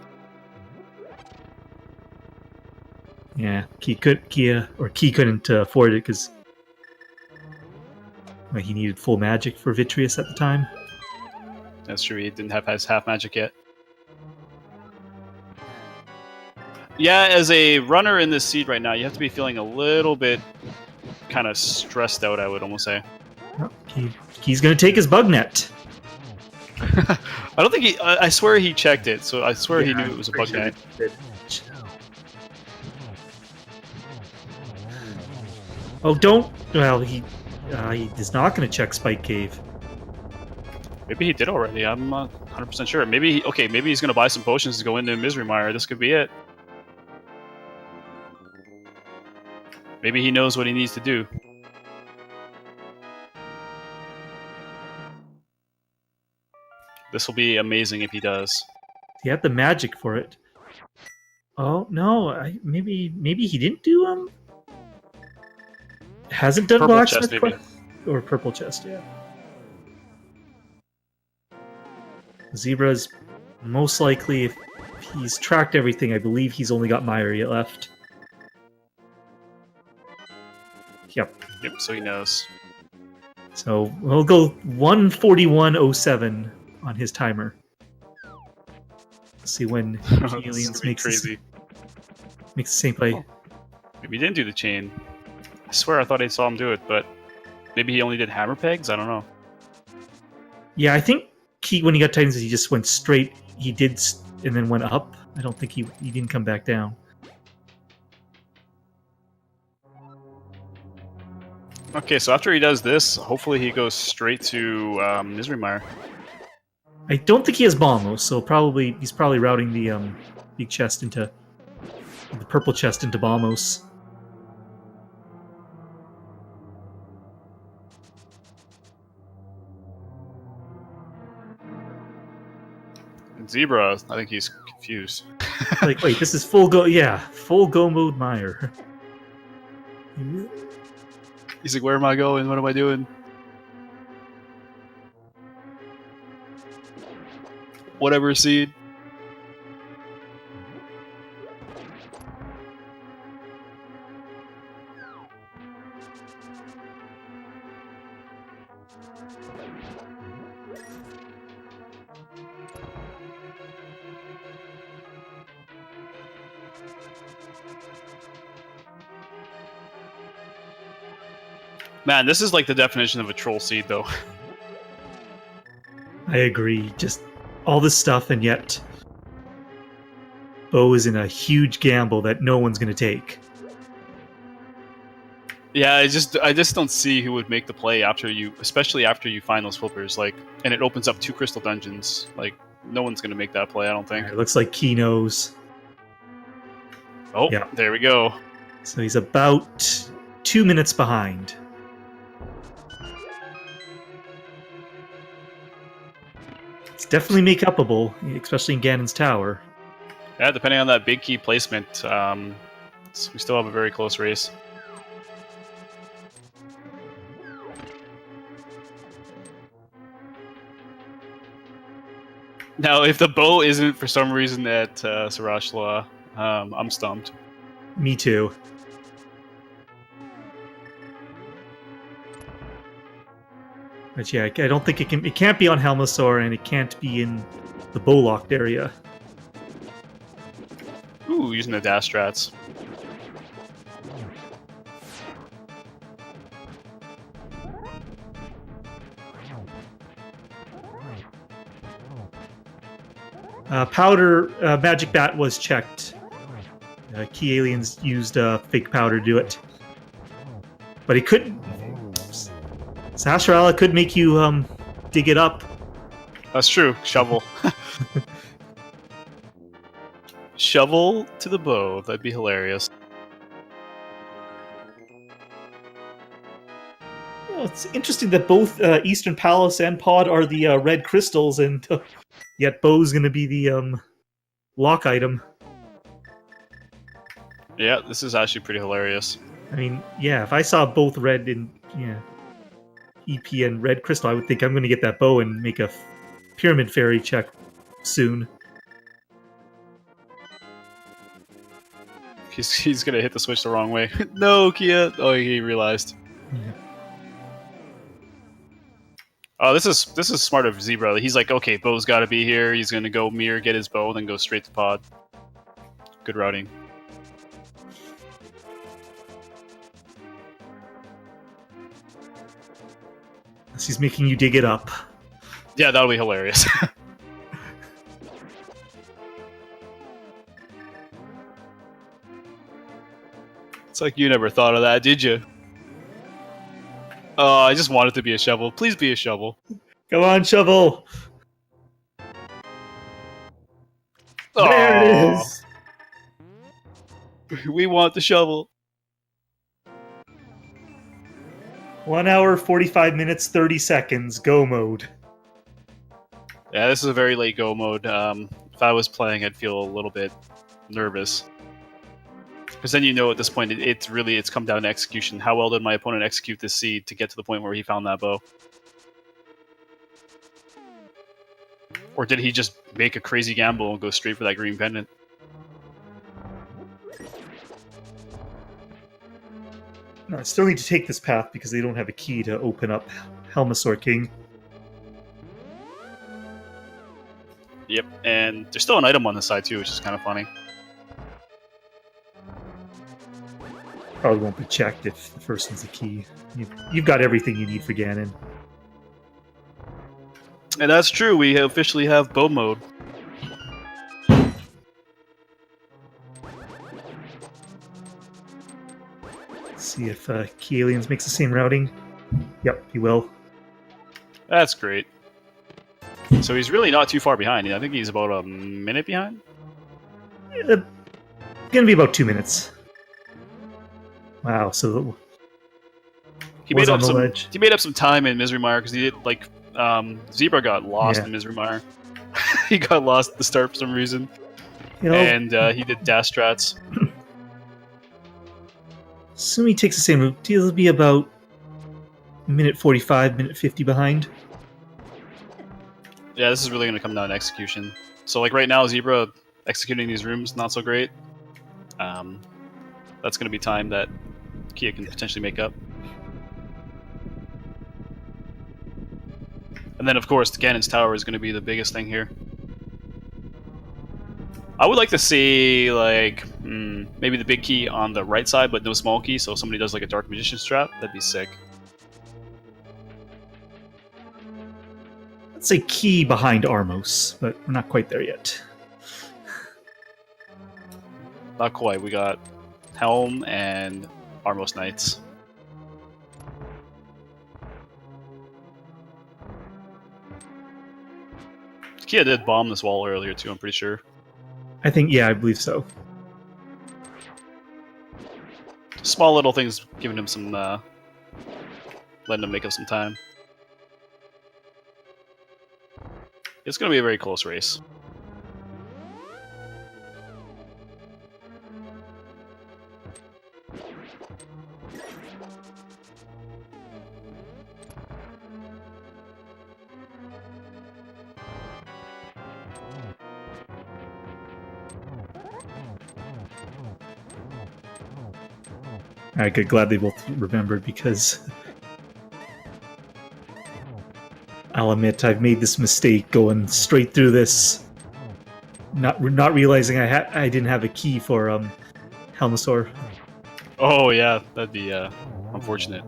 Yeah, Key couldn't afford it because he needed full magic for Vitreous at the time. That's true. He didn't have his half magic yet. Yeah, as a runner in this seed right now, you have to be feeling a little bit kind of stressed out, I would almost say. Oh, Key's going to take his bug net. I don't think he... I swear he checked it, so I swear he knew it was a bug net. Oh, don't. Well, he is not going to check Spike Cave. Maybe he did already. I'm not 100% sure. Maybe maybe he's gonna buy some potions to go into Misery Mire. This could be it. Maybe he knows what he needs to do. This will be amazing if he does. He had the magic for it. Oh no! Maybe he didn't do hasn't done Purple chest, blacksmith maybe. or purple chest. Yeah. Zebra's most likely, if he's tracked everything, I believe he's only got Mire yet left. Yep. Yep. So he knows. So we'll go 1:41:07 on his timer. Let's see when KiAliens makes crazy. Makes the same play. Oh. Maybe he didn't do the chain. I swear I thought I saw him do it, but maybe he only did hammer pegs? I don't know. Yeah, I think when he got Titans, he just went straight. He did, and then went up. I don't think he didn't come back down. Okay, so after he does this, hopefully he goes straight to Misery Mire. I don't think he has Bombos, so he's probably routing the big chest into the purple chest into Bombos. And Zebra, I think he's confused. Like, wait, this is full go? Yeah, full go mode Mire. He's like, where am I going? What am I doing? Whatever, Seed. Man, this is like the definition of a troll seed, though. I agree. Just all this stuff, and yet Bo is in a huge gamble that no one's going to take. Yeah, I just don't see who would make the play especially after you find those flippers, like, and it opens up 2 crystal dungeons. Like, no one's gonna make that play, I don't think. It looks like Ki knows. Oh, yeah. There we go. So he's about 2 minutes behind. It's definitely make-upable, especially in Ganon's Tower. Yeah, depending on that big key placement, we still have a very close race. Now, if the bow isn't for some reason at Sarashla, I'm stumped. Me too. But yeah, I don't think it can. It can't be on Helmasaur, and it can't be in the bow-locked area. Ooh, using the dash strats. Powder Magic Bat was checked. KiAliens used fake powder to do it, but he couldn't. Sasharala could make you dig it up. That's true. Shovel. Shovel to the bow. That'd be hilarious. Well, it's interesting that both Eastern Palace and Pod are the red crystals, and yet Bow's going to be the lock item. Yeah, this is actually pretty hilarious. I mean, yeah, if I saw both red and EP and red crystal, I would think I'm going to get that bow and make a pyramid fairy check soon. He's gonna hit the switch the wrong way. No, Kia. Oh, he realized. Yeah. Oh, this is smart of Zebra. He's like, okay, Bow's got to be here. He's gonna go mirror, get his bow, then go straight to Pod. Good routing. He's making you dig it up. Yeah, that'll be hilarious. It's like you never thought of that, did you? Oh, I just want it to be a shovel. Please be a shovel. Come on, shovel. There it Aw. is. We want the shovel. 1 hour, 45 minutes, 30 seconds. Go mode. Yeah, this is a very late go mode. If I was playing, I'd feel a little bit nervous. Because then you know at this point, it's come down to execution. How well did my opponent execute this seed to get to the point where he found that bow? Or did he just make a crazy gamble and go straight for that green pendant? No, I still need to take this path because they don't have a key to open up Helmasaur King. Yep, and there's still an item on the side too, which is kind of funny. Probably won't be checked if the first one's a key. You've got everything you need for Ganon. And that's true, we officially have bow mode. Let's see if KiAliens makes the same routing. Yep, he will. That's great. So he's really not too far behind. I think he's about a minute behind. Gonna be about 2 minutes. Wow, so He was made on up the some. ledge. He made up some time in Misery Mire because he did like Zebra got lost Yeah. in Misery Mire. He got lost at the start for some reason, You know, and he did dash strats. assume he takes the same route. He'll be about minute 45, minute 50 behind. Yeah, this is really going to come down to execution. So like right now, Zebra executing these rooms not so great. That's going to be time that Kia can potentially make up. And then of course, Ganon's Tower is going to be the biggest thing here. I would like to see like maybe the big key on the right side, but no small key. So if somebody does like a Dark Magician's Trap, that'd be sick. Let's say key behind Armos, but we're not quite there yet. Not quite. We got Helm and Armos Knights. Kia did bomb this wall earlier too, I'm pretty sure. I think, yeah, I believe so. Small little things giving him some, letting him make up some time. It's going to be a very close race. Alright, good. Glad they both remembered because I'll admit I've made this mistake going straight through this, not realizing I didn't have a key for Helmasaur. Oh yeah, that'd be unfortunate.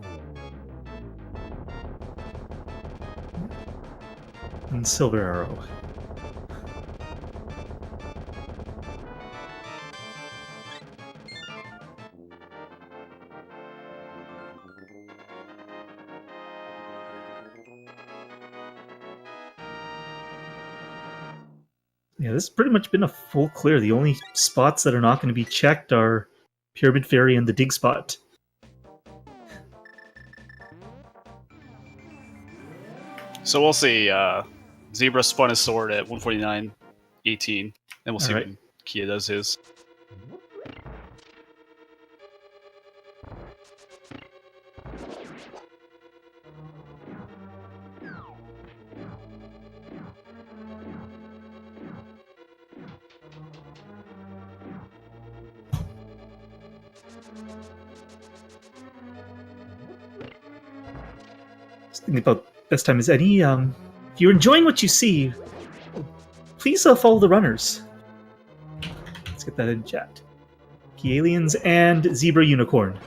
And Silver Arrow. Yeah, this has pretty much been a full clear. The only spots that are not going to be checked are Pyramid Fairy and the dig spot. So we'll see. Zebra spun his sword at 149.18, and we'll see Alright. when Kia does his. Just thinking about best time is any. If you're enjoying what you see, please follow the runners. Let's get that in chat. KiAliens and Zebra Unicorn.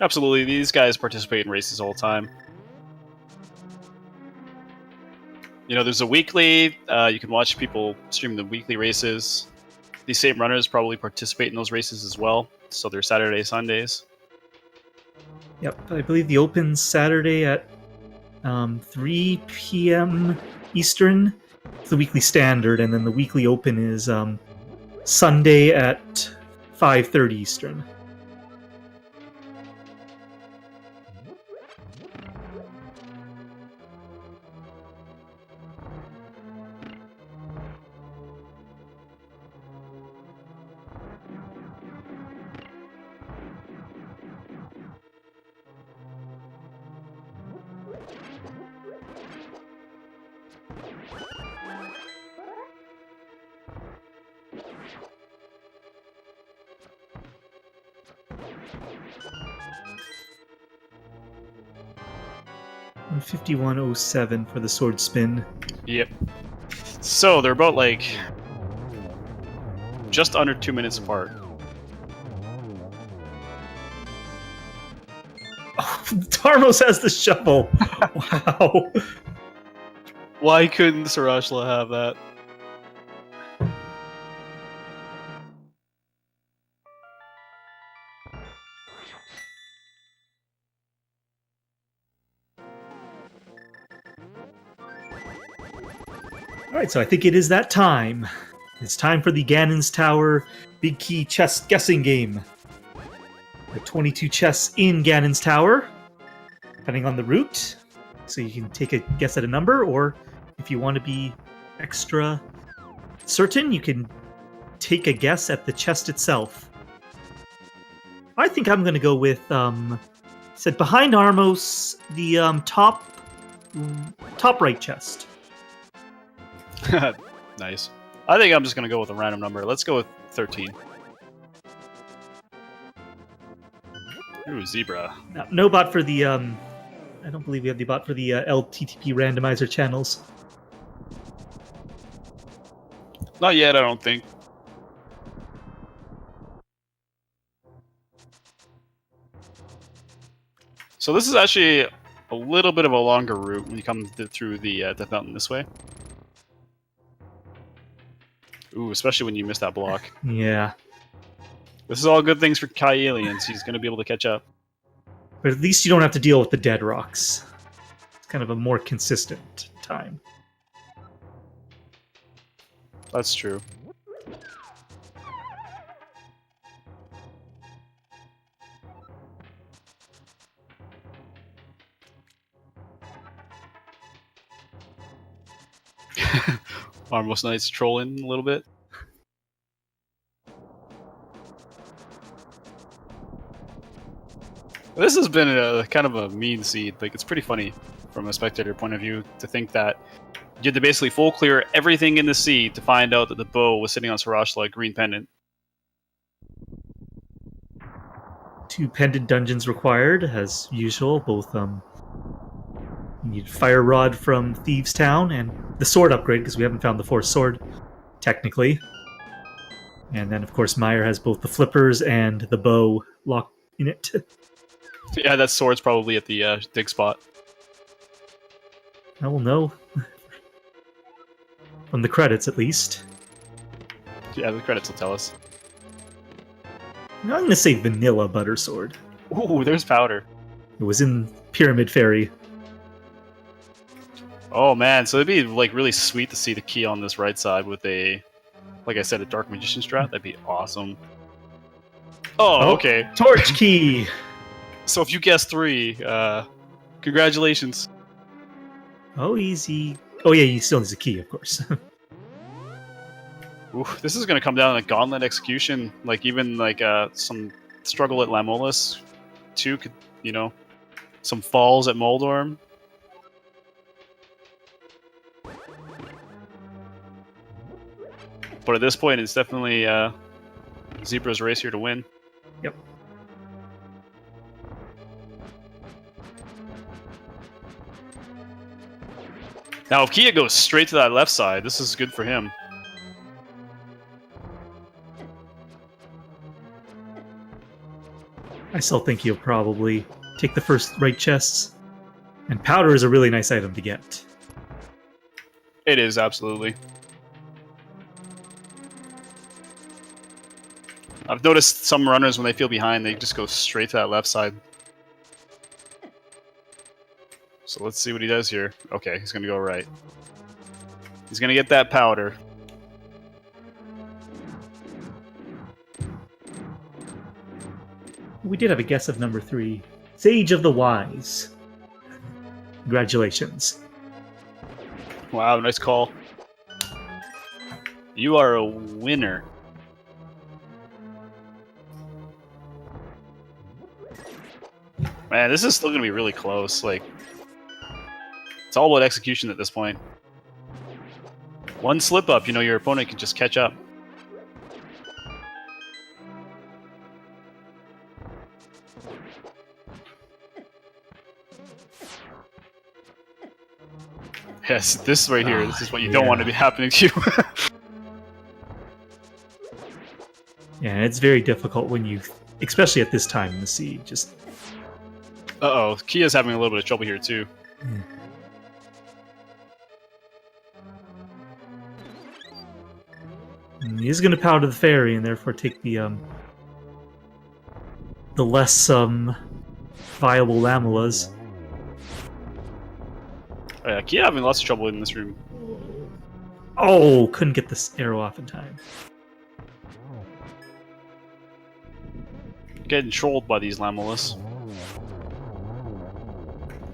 Absolutely, these guys participate in races all the time. You know, there's a weekly. You can watch people stream the weekly races. These same runners probably participate in those races as well. So they're Saturday, Sundays. Yep, I believe the Open's Saturday at 3 p.m. Eastern. It's the weekly standard, and then the weekly Open is Sunday at 5:30 Eastern. And 5107 for the sword spin. Yep. So they're about like just under 2 minutes apart. Oh, Tarmos has the shovel. Wow. Why couldn't Sarashla have that? All right, so I think it is that time. It's time for the Ganon's Tower Big Key Chess Guessing Game. There are 22 chests in Ganon's Tower, depending on the route. So you can take a guess at a number, or if you want to be extra certain, you can take a guess at the chest itself. I think I'm going to go with, said behind Armos, the top right chest. Nice. I think I'm just going to go with a random number. Let's go with 13. Ooh, zebra. No bot for the, I don't believe we have the bot for the ALTTP randomizer channels. Not yet, I don't think. So this is actually a little bit of a longer route when you come through the Death Mountain this way. Ooh, especially when you miss that block. Yeah. This is all good things for KiAliens. He's going to be able to catch up. But at least you don't have to deal with the dead rocks. It's kind of a more consistent time. That's true. Armos Knight's trolling a little bit. This has been a kind of a mean seed. Like, it's pretty funny from a spectator point of view to think that you had to basically full clear everything in the seed to find out that the bow was sitting on Sarashla, green pendant. 2 pendant dungeons required, as usual. Both you need Fire Rod from Thieves' Town and the sword upgrade, because we haven't found the fourth sword, technically. And then, of course, Meyer has both the flippers and the bow locked in it. Yeah, that sword's probably at the dig spot. I will know. From the credits, at least. Yeah, the credits will tell us. I'm going to say vanilla butter sword. Ooh, there's powder. It was in Pyramid Fairy. Oh man, so it'd be like really sweet to see the key on this right side with a, like I said, a Dark Magician strat. That'd be awesome. Oh, okay. Torch key! So if you guess 3, congratulations. Oh, easy. Oh yeah, he still needs a key, of course. Ooh, this is gonna come down to gauntlet execution. Like even like some struggle at Lamolas, too. Could some falls at Moldorm. But at this point, it's definitely Zebra's race here to win. Yep. Now, if Kia goes straight to that left side, this is good for him. I still think he'll probably take the first right chests. And powder is a really nice item to get. It is, absolutely. I've noticed some runners, when they feel behind, they just go straight to that left side. So let's see what he does here. Okay, he's gonna go right. He's gonna get that powder. We did have a guess of number 3. Sage of the Wise. Congratulations. Wow, nice call. You are a winner. Man, this is still gonna be really close. Like, it's all about execution at this point. One slip up, you know, your opponent can just catch up. Yes, this right here, this is what you don't want to be happening to you. Yeah, it's very difficult when you, especially at this time in the siege, just... Uh-oh, Kia's having a little bit of trouble here, too. He is going to powder the fairy and therefore take the less viable Lamelas. Oh, yeah, Kia having lots of trouble in this room. Oh, couldn't get this arrow off in time. Getting trolled by these Lamelas.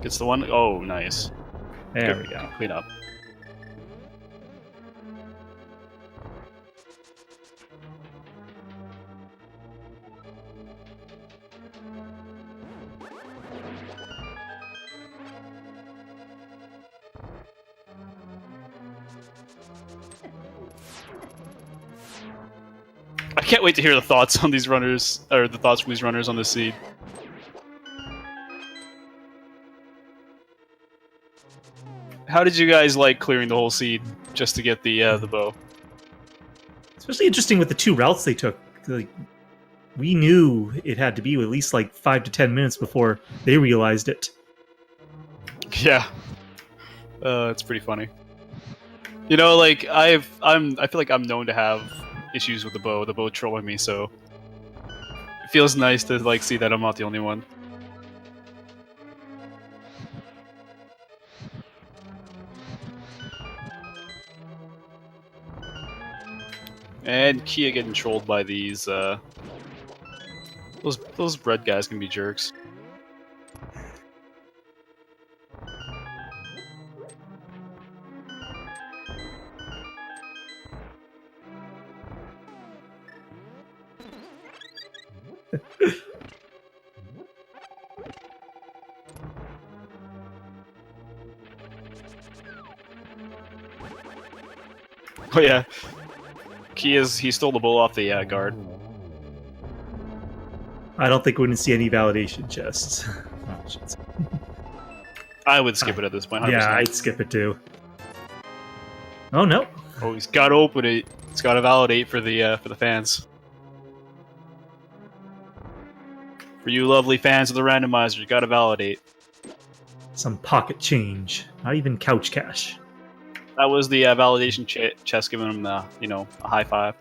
Gets the one. Oh, nice. There Good. we go. Clean up. I can't wait to hear the thoughts on these runners, or the thoughts from these runners on this seed. How did you guys like clearing the whole seed just to get the bow? Especially interesting with the 2 routes they took. Like, we knew it had to be at least like 5 to 10 minutes before they realized it. Yeah, it's pretty funny. You know, like I feel like I'm known to have issues with the bow trolling me, so it feels nice to like see that I'm not the only one. And Kia getting trolled by these those bread guys can be jerks. Oh yeah, he stole the bull off the guard. I don't think we're going to see any validation chests. Oh, shit. I would skip it at this point. 100%. Yeah, I'd skip it too. Oh no! Oh, he's got to open it. He's got to validate for the fans. For you lovely fans of the randomizer, you got to validate. Some pocket change. Not even couch cash. That was the validation chest giving him a high five.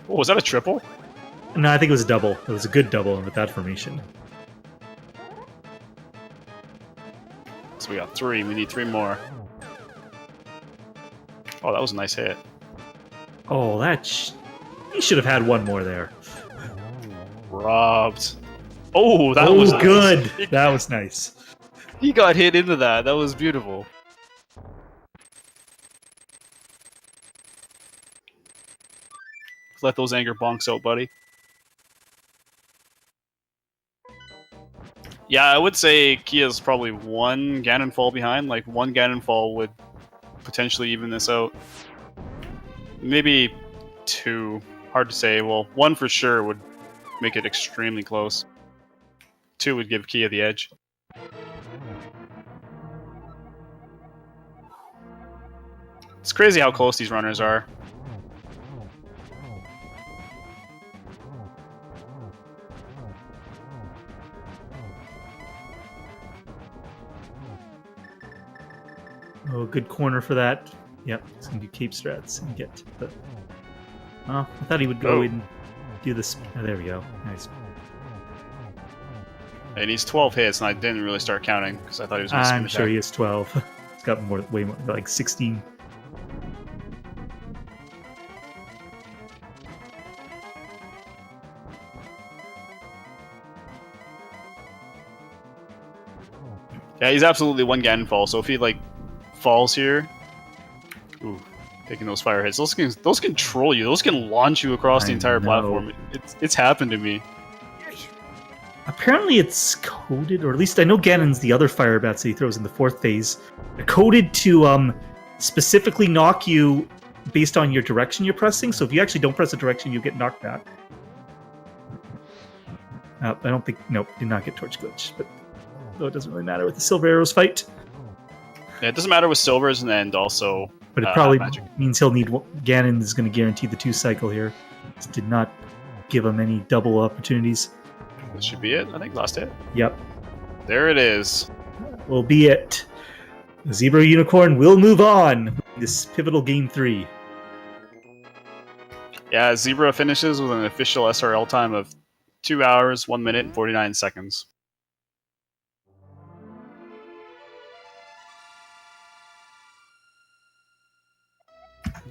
Oh, was that a triple? No, I think it was a double. It was a good double with that formation. So we got 3. We need 3 more. Oh, that was a nice hit. Oh, he should have had 1 more there. Robbed. Oh, that was good. Nice. That was nice. He got hit into that. That was beautiful. Let those anger bonks out, buddy. Yeah, I would say Kia's probably 1 Ganon fall behind. Like, 1 Ganon fall would potentially even this out. Maybe 2. Hard to say. Well, 1 for sure would make it extremely close. 2 would give Kia the edge. It's crazy how close these runners are. Oh, good corner for that Yep, he's gonna do cape strats and get the. Oh, I thought he would go and do this. Oh, there we go. Nice. And he's 12 hits, and I didn't really start counting because I thought he was going to spin I'm sure he is 12. He's got way more, like 16. Yeah, he's absolutely one Ganon fall. So if he like falls here, ooh, taking those fire hits, those can troll you. Those can launch you across the entire platform. It's happened to me. Apparently, it's coded, or at least I know Ganon's the other fire bats that he throws in the 4th phase. They're coded to specifically knock you based on your direction you're pressing. So if you actually don't press a direction, you get knocked back. I don't think. Nope, did not get torch glitch, but. Though it doesn't really matter with the Silver Arrows fight. Yeah, it doesn't matter with Silvers and also. But it probably means he'll need. Ganon is going to guarantee the 2 cycle here. This did not give him any double opportunities. This should be it, I think. Last hit. Yep. There it is. Will be it. The Zebra Unicorn will move on. This pivotal game 3. Yeah, Zebra finishes with an official SRL time of 2 hours, 1 minute, and 49 seconds.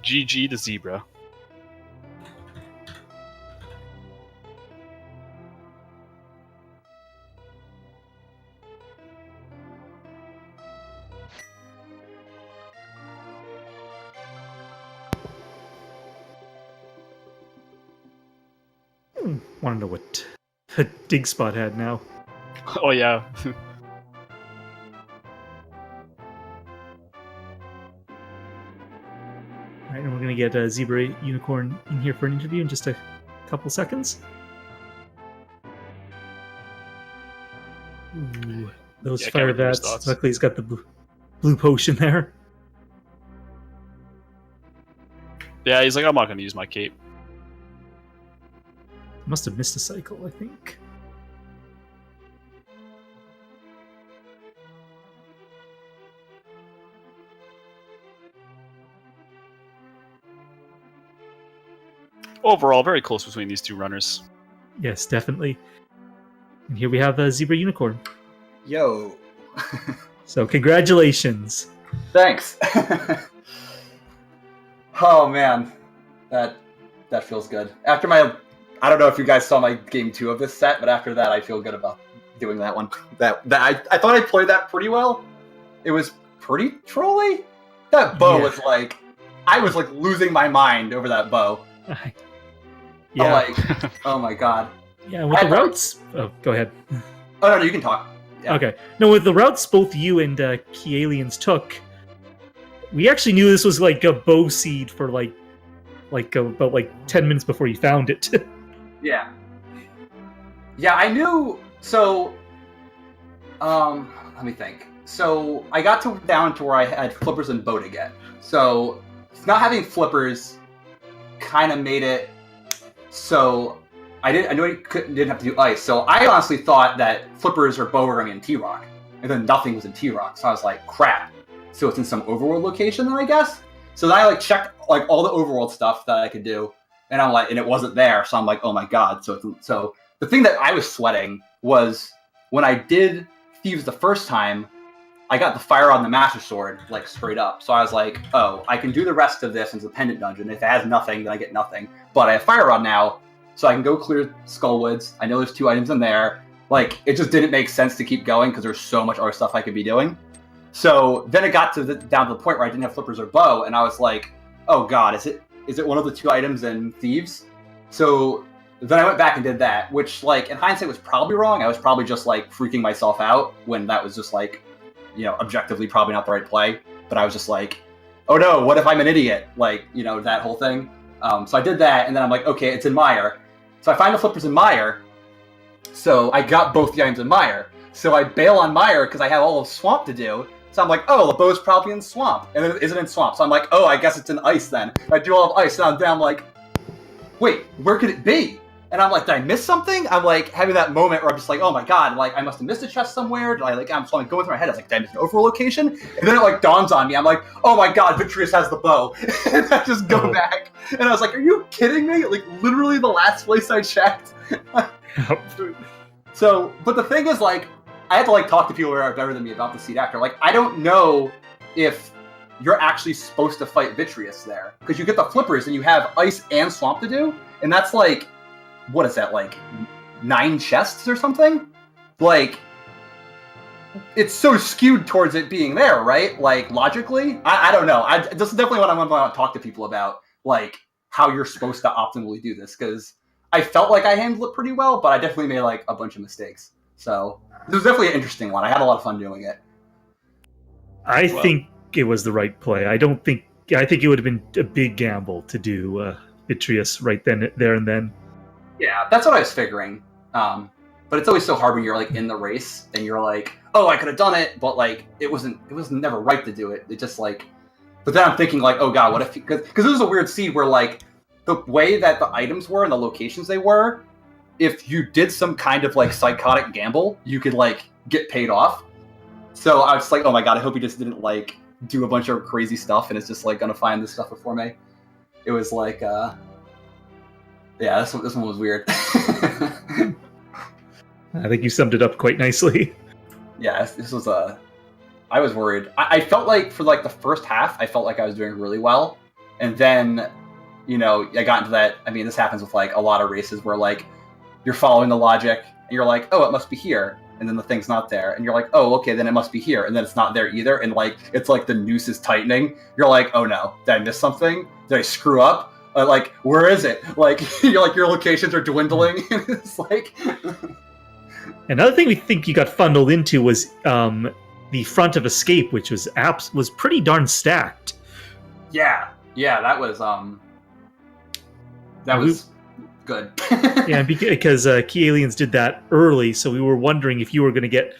GG to Zebra. Want to know what a dig spot had now? Oh yeah. Alright, and we're going to get a Zebra Unicorn in here for an interview in just a couple seconds. Ooh, those fire bats. Luckily, he's got the blue potion there. Yeah, he's like, I'm not going to use my cape. Must have missed a cycle, I think. Overall, very close between these 2 runners. Yes, definitely. And here we have a Zebra Unicorn. Yo. So, congratulations. Thanks. Oh man, that feels good. After I don't know if you guys saw my game 2 of this set, but after that, I feel good about doing that one. I thought I played that pretty well. It was pretty trolly. That bow was like, I was like losing my mind over that bow. Yeah. Like, oh my god. Yeah, with the routes. Oh, go ahead. Oh no, you can talk. Yeah. Okay. No, with the routes both you and KiAliens took, we actually knew this was like a bow seed for about 10 minutes before you found it. Yeah. Yeah, I knew. So, let me think. So I got down to where I had flippers and bow to get. So not having flippers kind of made it so I knew I didn't have to do ice. So I honestly thought that flippers or bow were going to be in T-Rock, and then nothing was in T-Rock. So I was like, crap. So it's in some overworld location then, I guess. So then I like checked like all the overworld stuff that I could do, and I'm like, and it wasn't there. So I'm like, oh my god. So the thing that I was sweating was when I did Thieves the first time, I got the fire on the Master Sword like straight up. So I was like, oh, I can do the rest of this as a pendant dungeon. If it has nothing, then I get nothing. But I have fire on now, so I can go clear Skullwoods. I know there's 2 items in there. Like, it just didn't make sense to keep going because there's so much other stuff I could be doing. So then it got down to the point where I didn't have flippers or bow, and I was like, oh god, is it one of the 2 items in Thieves? So then I went back and did that, which, like, in hindsight was probably wrong. I was probably just, like, freaking myself out when that was just, like, you know, objectively probably not the right play. But I was just like, oh no, what if I'm an idiot? Like, you know, that whole thing. So I did that, and then I'm like, okay, it's in Mire. So I find the flippers in Mire. So I got both the items in Mire. So I bail on Mire because I have all of Swamp to do. So I'm like, oh, the bow's probably in Swamp. And then it isn't in Swamp. So I'm like, oh, I guess it's in Ice then. I do all of Ice, and I'm like, wait, where could it be? And I'm like, did I miss something? I'm like having that moment where I'm just like, oh my god, like I must have missed a chest somewhere. Did I I'm going through my head. I was like, did I miss an overall location? And then it like dawns on me. I'm like, oh my god, Vitreous has the bow. And I just go back. And I was like, are you kidding me? Like literally the last place I checked. So, but the thing is, like, I had to like talk to people who are better than me about the seed after. Like, I don't know if you're actually supposed to fight Vitreous there because you get the flippers and you have ice and swamp to do, and that's like. What is that, like 9 chests or something? Like, it's so skewed towards it being there, right? Like, logically? I don't know. This is definitely what I'm going to talk to people about, like, how you're supposed to optimally do this, because I felt like I handled it pretty well, but I definitely made, like, a bunch of mistakes. So, it was definitely an interesting one. I had a lot of fun doing it. I think it was the right play. I think it would have been a big gamble to do Vitreous right there and then. Yeah, that's what I was figuring. But it's always so hard when you're like in the race and you're like, oh, I could have done it, but like it was never right to do it. It just like, but then I'm thinking like, oh god, what if? Because this was a weird seed where like the way that the items were and the locations they were, if you did some kind of like psychotic gamble, you could like get paid off. So I was like, oh my god, I hope he just didn't like do a bunch of crazy stuff and it's just like gonna find this stuff before me. It was like. Yeah, this one was weird. I think you summed it up quite nicely. Yeah, this was I was worried. I felt like for like the first half, I felt like I was doing really well, and then, you know, I got into that. I mean, this happens with like a lot of races where like you're following the logic, and you're like, oh, it must be here, and then the thing's not there, and you're like, oh, okay, then it must be here, and then it's not there either, and like it's like the noose is tightening. You're like, oh no, did I miss something? Did I screw up? Like, where is it? Like, you're like your locations are dwindling. It's like. Another thing we think you got funneled into was the front of escape, which was pretty darn stacked. Yeah, that was good. Yeah, because KiAliens did that early, so we were wondering if you were going to get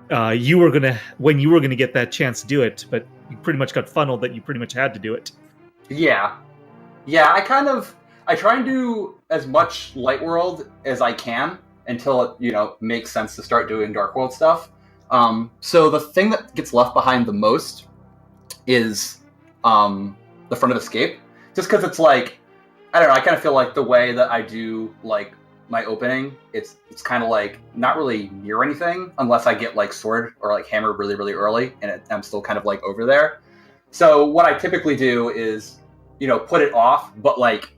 when you were going to get that chance to do it, but you pretty much got funneled that you pretty much had to do it. Yeah, I try and do as much Light World as I can until it, you know, makes sense to start doing Dark World stuff. So the thing that gets left behind the most is the front of escape, just because it's like, I don't know, I kind of feel like the way that I do like my opening, it's kind of like not really near anything unless I get like sword or like hammer really, really early, and I'm still kind of like over there. So what I typically do is, you know, put it off, but like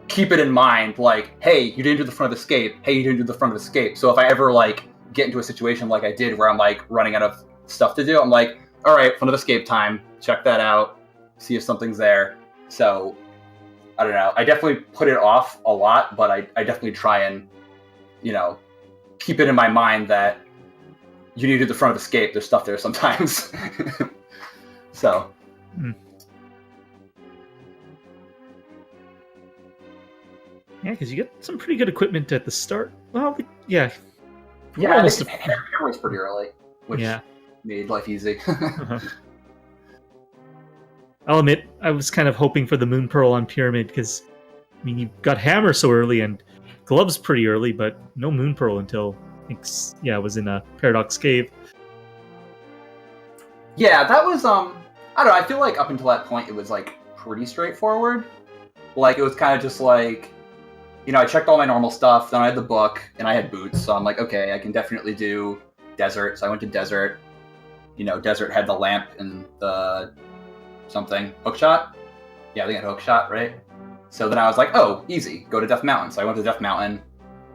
keep it in mind, like, hey, you didn't do the front of escape. Hey, you didn't do the front of escape. So if I ever like get into a situation like I did where I'm like running out of stuff to do, I'm like, all right, front of escape time. Check that out. See if something's there. So I don't know. I definitely put it off a lot, but I definitely try and, you know, keep it in my mind that you need to do the front of escape. There's stuff there sometimes. So. Yeah, because you get some pretty good equipment at the start. Well, yeah. Yeah, almost hammer was pretty early, which made life easy. I'll admit, I was kind of hoping for the Moon Pearl on Pyramid, because, I mean, you got Hammer so early, and Gloves pretty early, but no Moon Pearl until, I think, it was in a Paradox Cave. Yeah, that was, I don't know, I feel like up until that point, it was, like, pretty straightforward. Like, it was kind of just like, you know, I checked all my normal stuff, then I had the book, and I had boots, so I'm like, okay, I can definitely do Desert, so I went to Desert. You know, Desert had the lamp and the something. Hookshot? Yeah, I think I had Hookshot, right? So then I was like, oh, easy, go to Death Mountain. So I went to Death Mountain,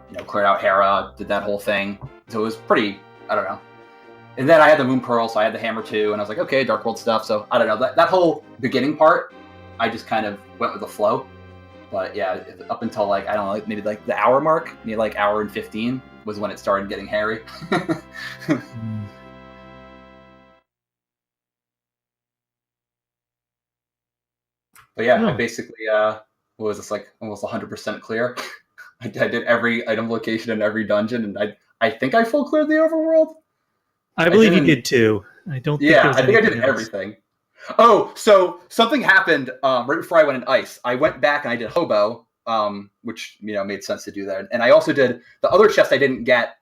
you know, cleared out Hera, did that whole thing. So it was pretty, I don't know. And then I had the Moon Pearl, so I had the Hammer too, and I was like, okay, Dark World stuff. So I don't know, that whole beginning part, I just kind of went with the flow. But yeah, up until like, I don't know, like maybe like the hour mark, maybe like hour and 15 was when it started getting hairy. But yeah, I basically, what was this, like almost 100% clear? I did every item location in every dungeon, and I think I full cleared the overworld. I believe you did too. I don't think I think I did everything. Oh, so something happened right before I went in Ice. I went back and I did Hobo, which made sense to do that. And I also did the other chest I didn't get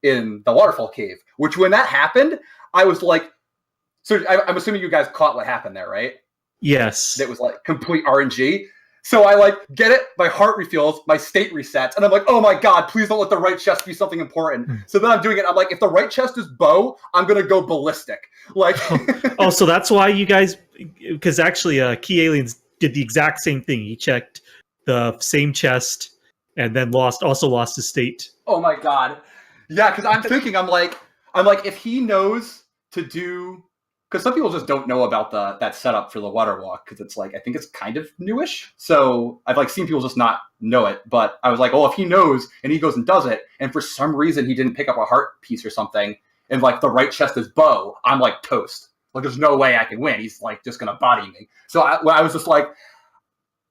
in the waterfall cave, which when that happened, I was like, so I'm assuming you guys caught what happened there, right? Yes. That was like complete RNG. So I like get it, my heart refills, my state resets, and I'm like, oh my god, please don't let the right chest be something important. So then I'm doing it. I'm like, if the right chest is bow, I'm gonna go ballistic. Like, oh, so that's why you guys, because actually, KiAliens did the exact same thing. He checked the same chest and then also lost his state. Oh my god, yeah, because I'm thinking, I'm like, if he knows to do. Because some people just don't know about that setup for the water walk, because it's like, I think it's kind of newish. So I've like seen people just not know it. But I was like, oh, if he knows and he goes and does it, and for some reason he didn't pick up a heart piece or something, and like the right chest is bow, I'm like toast. Like there's no way I can win. He's like just gonna body me. So I was just like,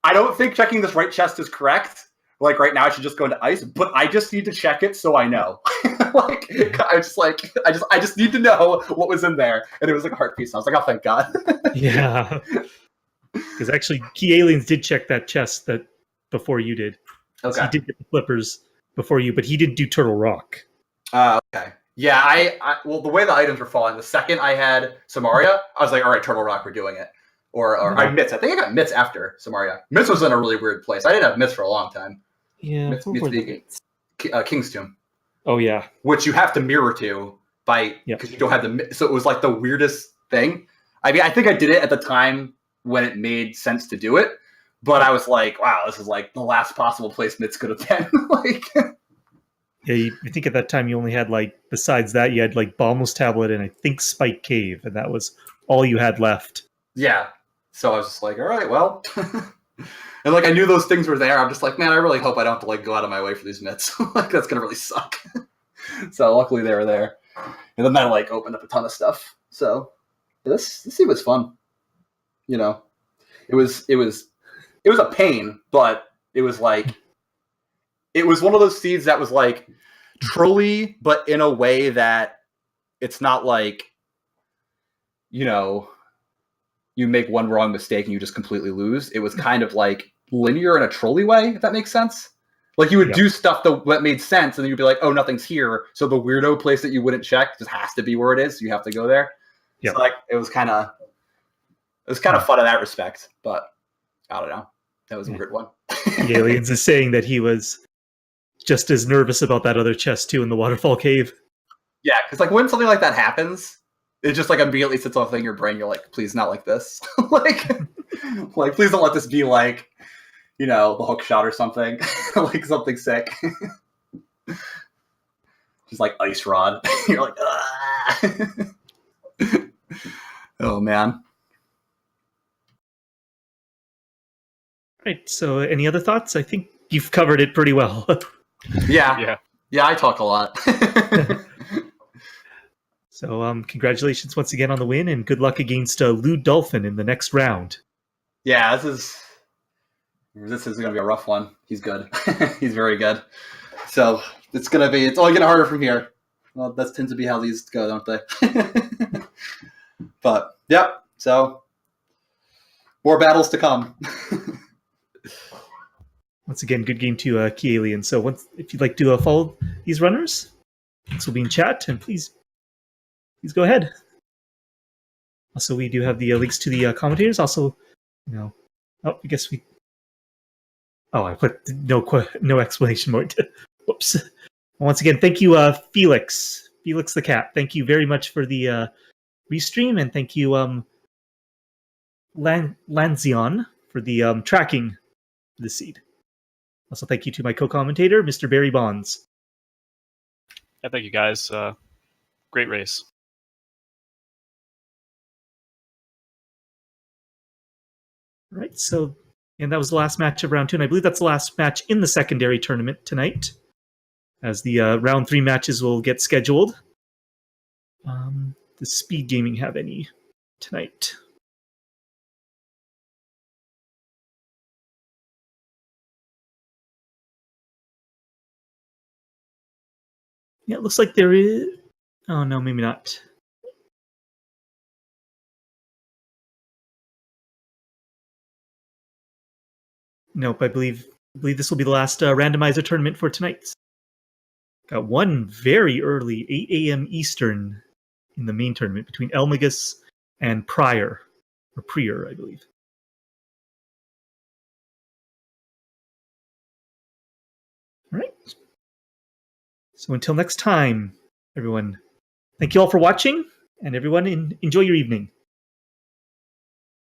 I don't think checking this right chest is correct. Like right now I should just go into ice, but I just need to check it so I know. Like I just need to know what was in there, and it was like a heart piece. And I was like, oh, thank God. Yeah, because actually, KiAliens did check that chest that before you did. Okay, so he did get the flippers before you, but he didn't do Turtle Rock. Okay, yeah. I well, the way the items were falling, the second I had Samaria, I was like, all right, Turtle Rock, we're doing it. Or I Mitts. I think I got Mitts after Samaria. Mitts was in a really weird place. I didn't have Mitts for a long time. Yeah, Mitts being King's Tomb. Oh yeah, which you have to mirror to because you don't have the. So it was like the weirdest thing. I mean, I think I did it at the time when it made sense to do it, but I was like, wow, this is like the last possible place Mitts could have been. Like, yeah, I think at that time you only had like, besides that, you had like Balmos Tablet and I think Spike Cave, and that was all you had left. Yeah, so I was just like, all right, well. And like I knew those things were there. I'm just like, man, I really hope I don't have to like go out of my way for these Mitts. Like that's gonna really suck. So luckily they were there, and then that like opened up a ton of stuff. So this scene was fun. It was a pain, but it was like it was one of those seeds that was like trolly, but in a way that it's not like you make one wrong mistake and you just completely lose. It was kind of like linear in a trolley way, if that makes sense. Like you would do stuff that made sense, and then you'd be like, "Oh, nothing's here." So the weirdo place that you wouldn't check just has to be where it is. So you have to go there. Yeah, so like it was kind of fun in that respect. But I don't know, that was a weird one. KiAliens is saying that he was just as nervous about that other chest too in the waterfall cave. Yeah, because like when something like that happens, it just like immediately sits off in your brain. You're like, please not like this. like please don't let this be like, the hook shot or something. Like something sick. Just like ice rod. You're like, ah. Oh man. Right. So any other thoughts? I think you've covered it pretty well. Yeah, I talk a lot. So congratulations once again on the win, and good luck against Lou Dolphin in the next round. Yeah, this is going to be a rough one. He's good. He's very good. So it's only getting harder from here. Well, that tends to be how these go, don't they? But yep. So more battles to come. Once again, good game to KiAliens. So if you'd like to follow these runners, this will be in chat, and please go ahead. Also, we do have the links to the commentators. Also, I guess I put no explanation more. Whoops. Once again, thank you, Felix the cat. Thank you very much for the restream, and thank you, Lanzion, for the tracking for the seed. Also, thank you to my co-commentator, Mr. Barry Bonds. Yeah, thank you guys. Great race. Right, and that was the last match of round 2, and I believe that's the last match in the secondary tournament tonight, as the round 3 matches will get scheduled. Does Speed Gaming have any tonight? Yeah, it looks like there is. Oh no, maybe not. Nope, I believe I believe this will be the last randomizer tournament for tonight. Got one very early, 8 a.m. Eastern, in the main tournament between Elmagus and Prior, or Prior, I believe. All right. So until next time, everyone, thank you all for watching, and everyone enjoy your evening.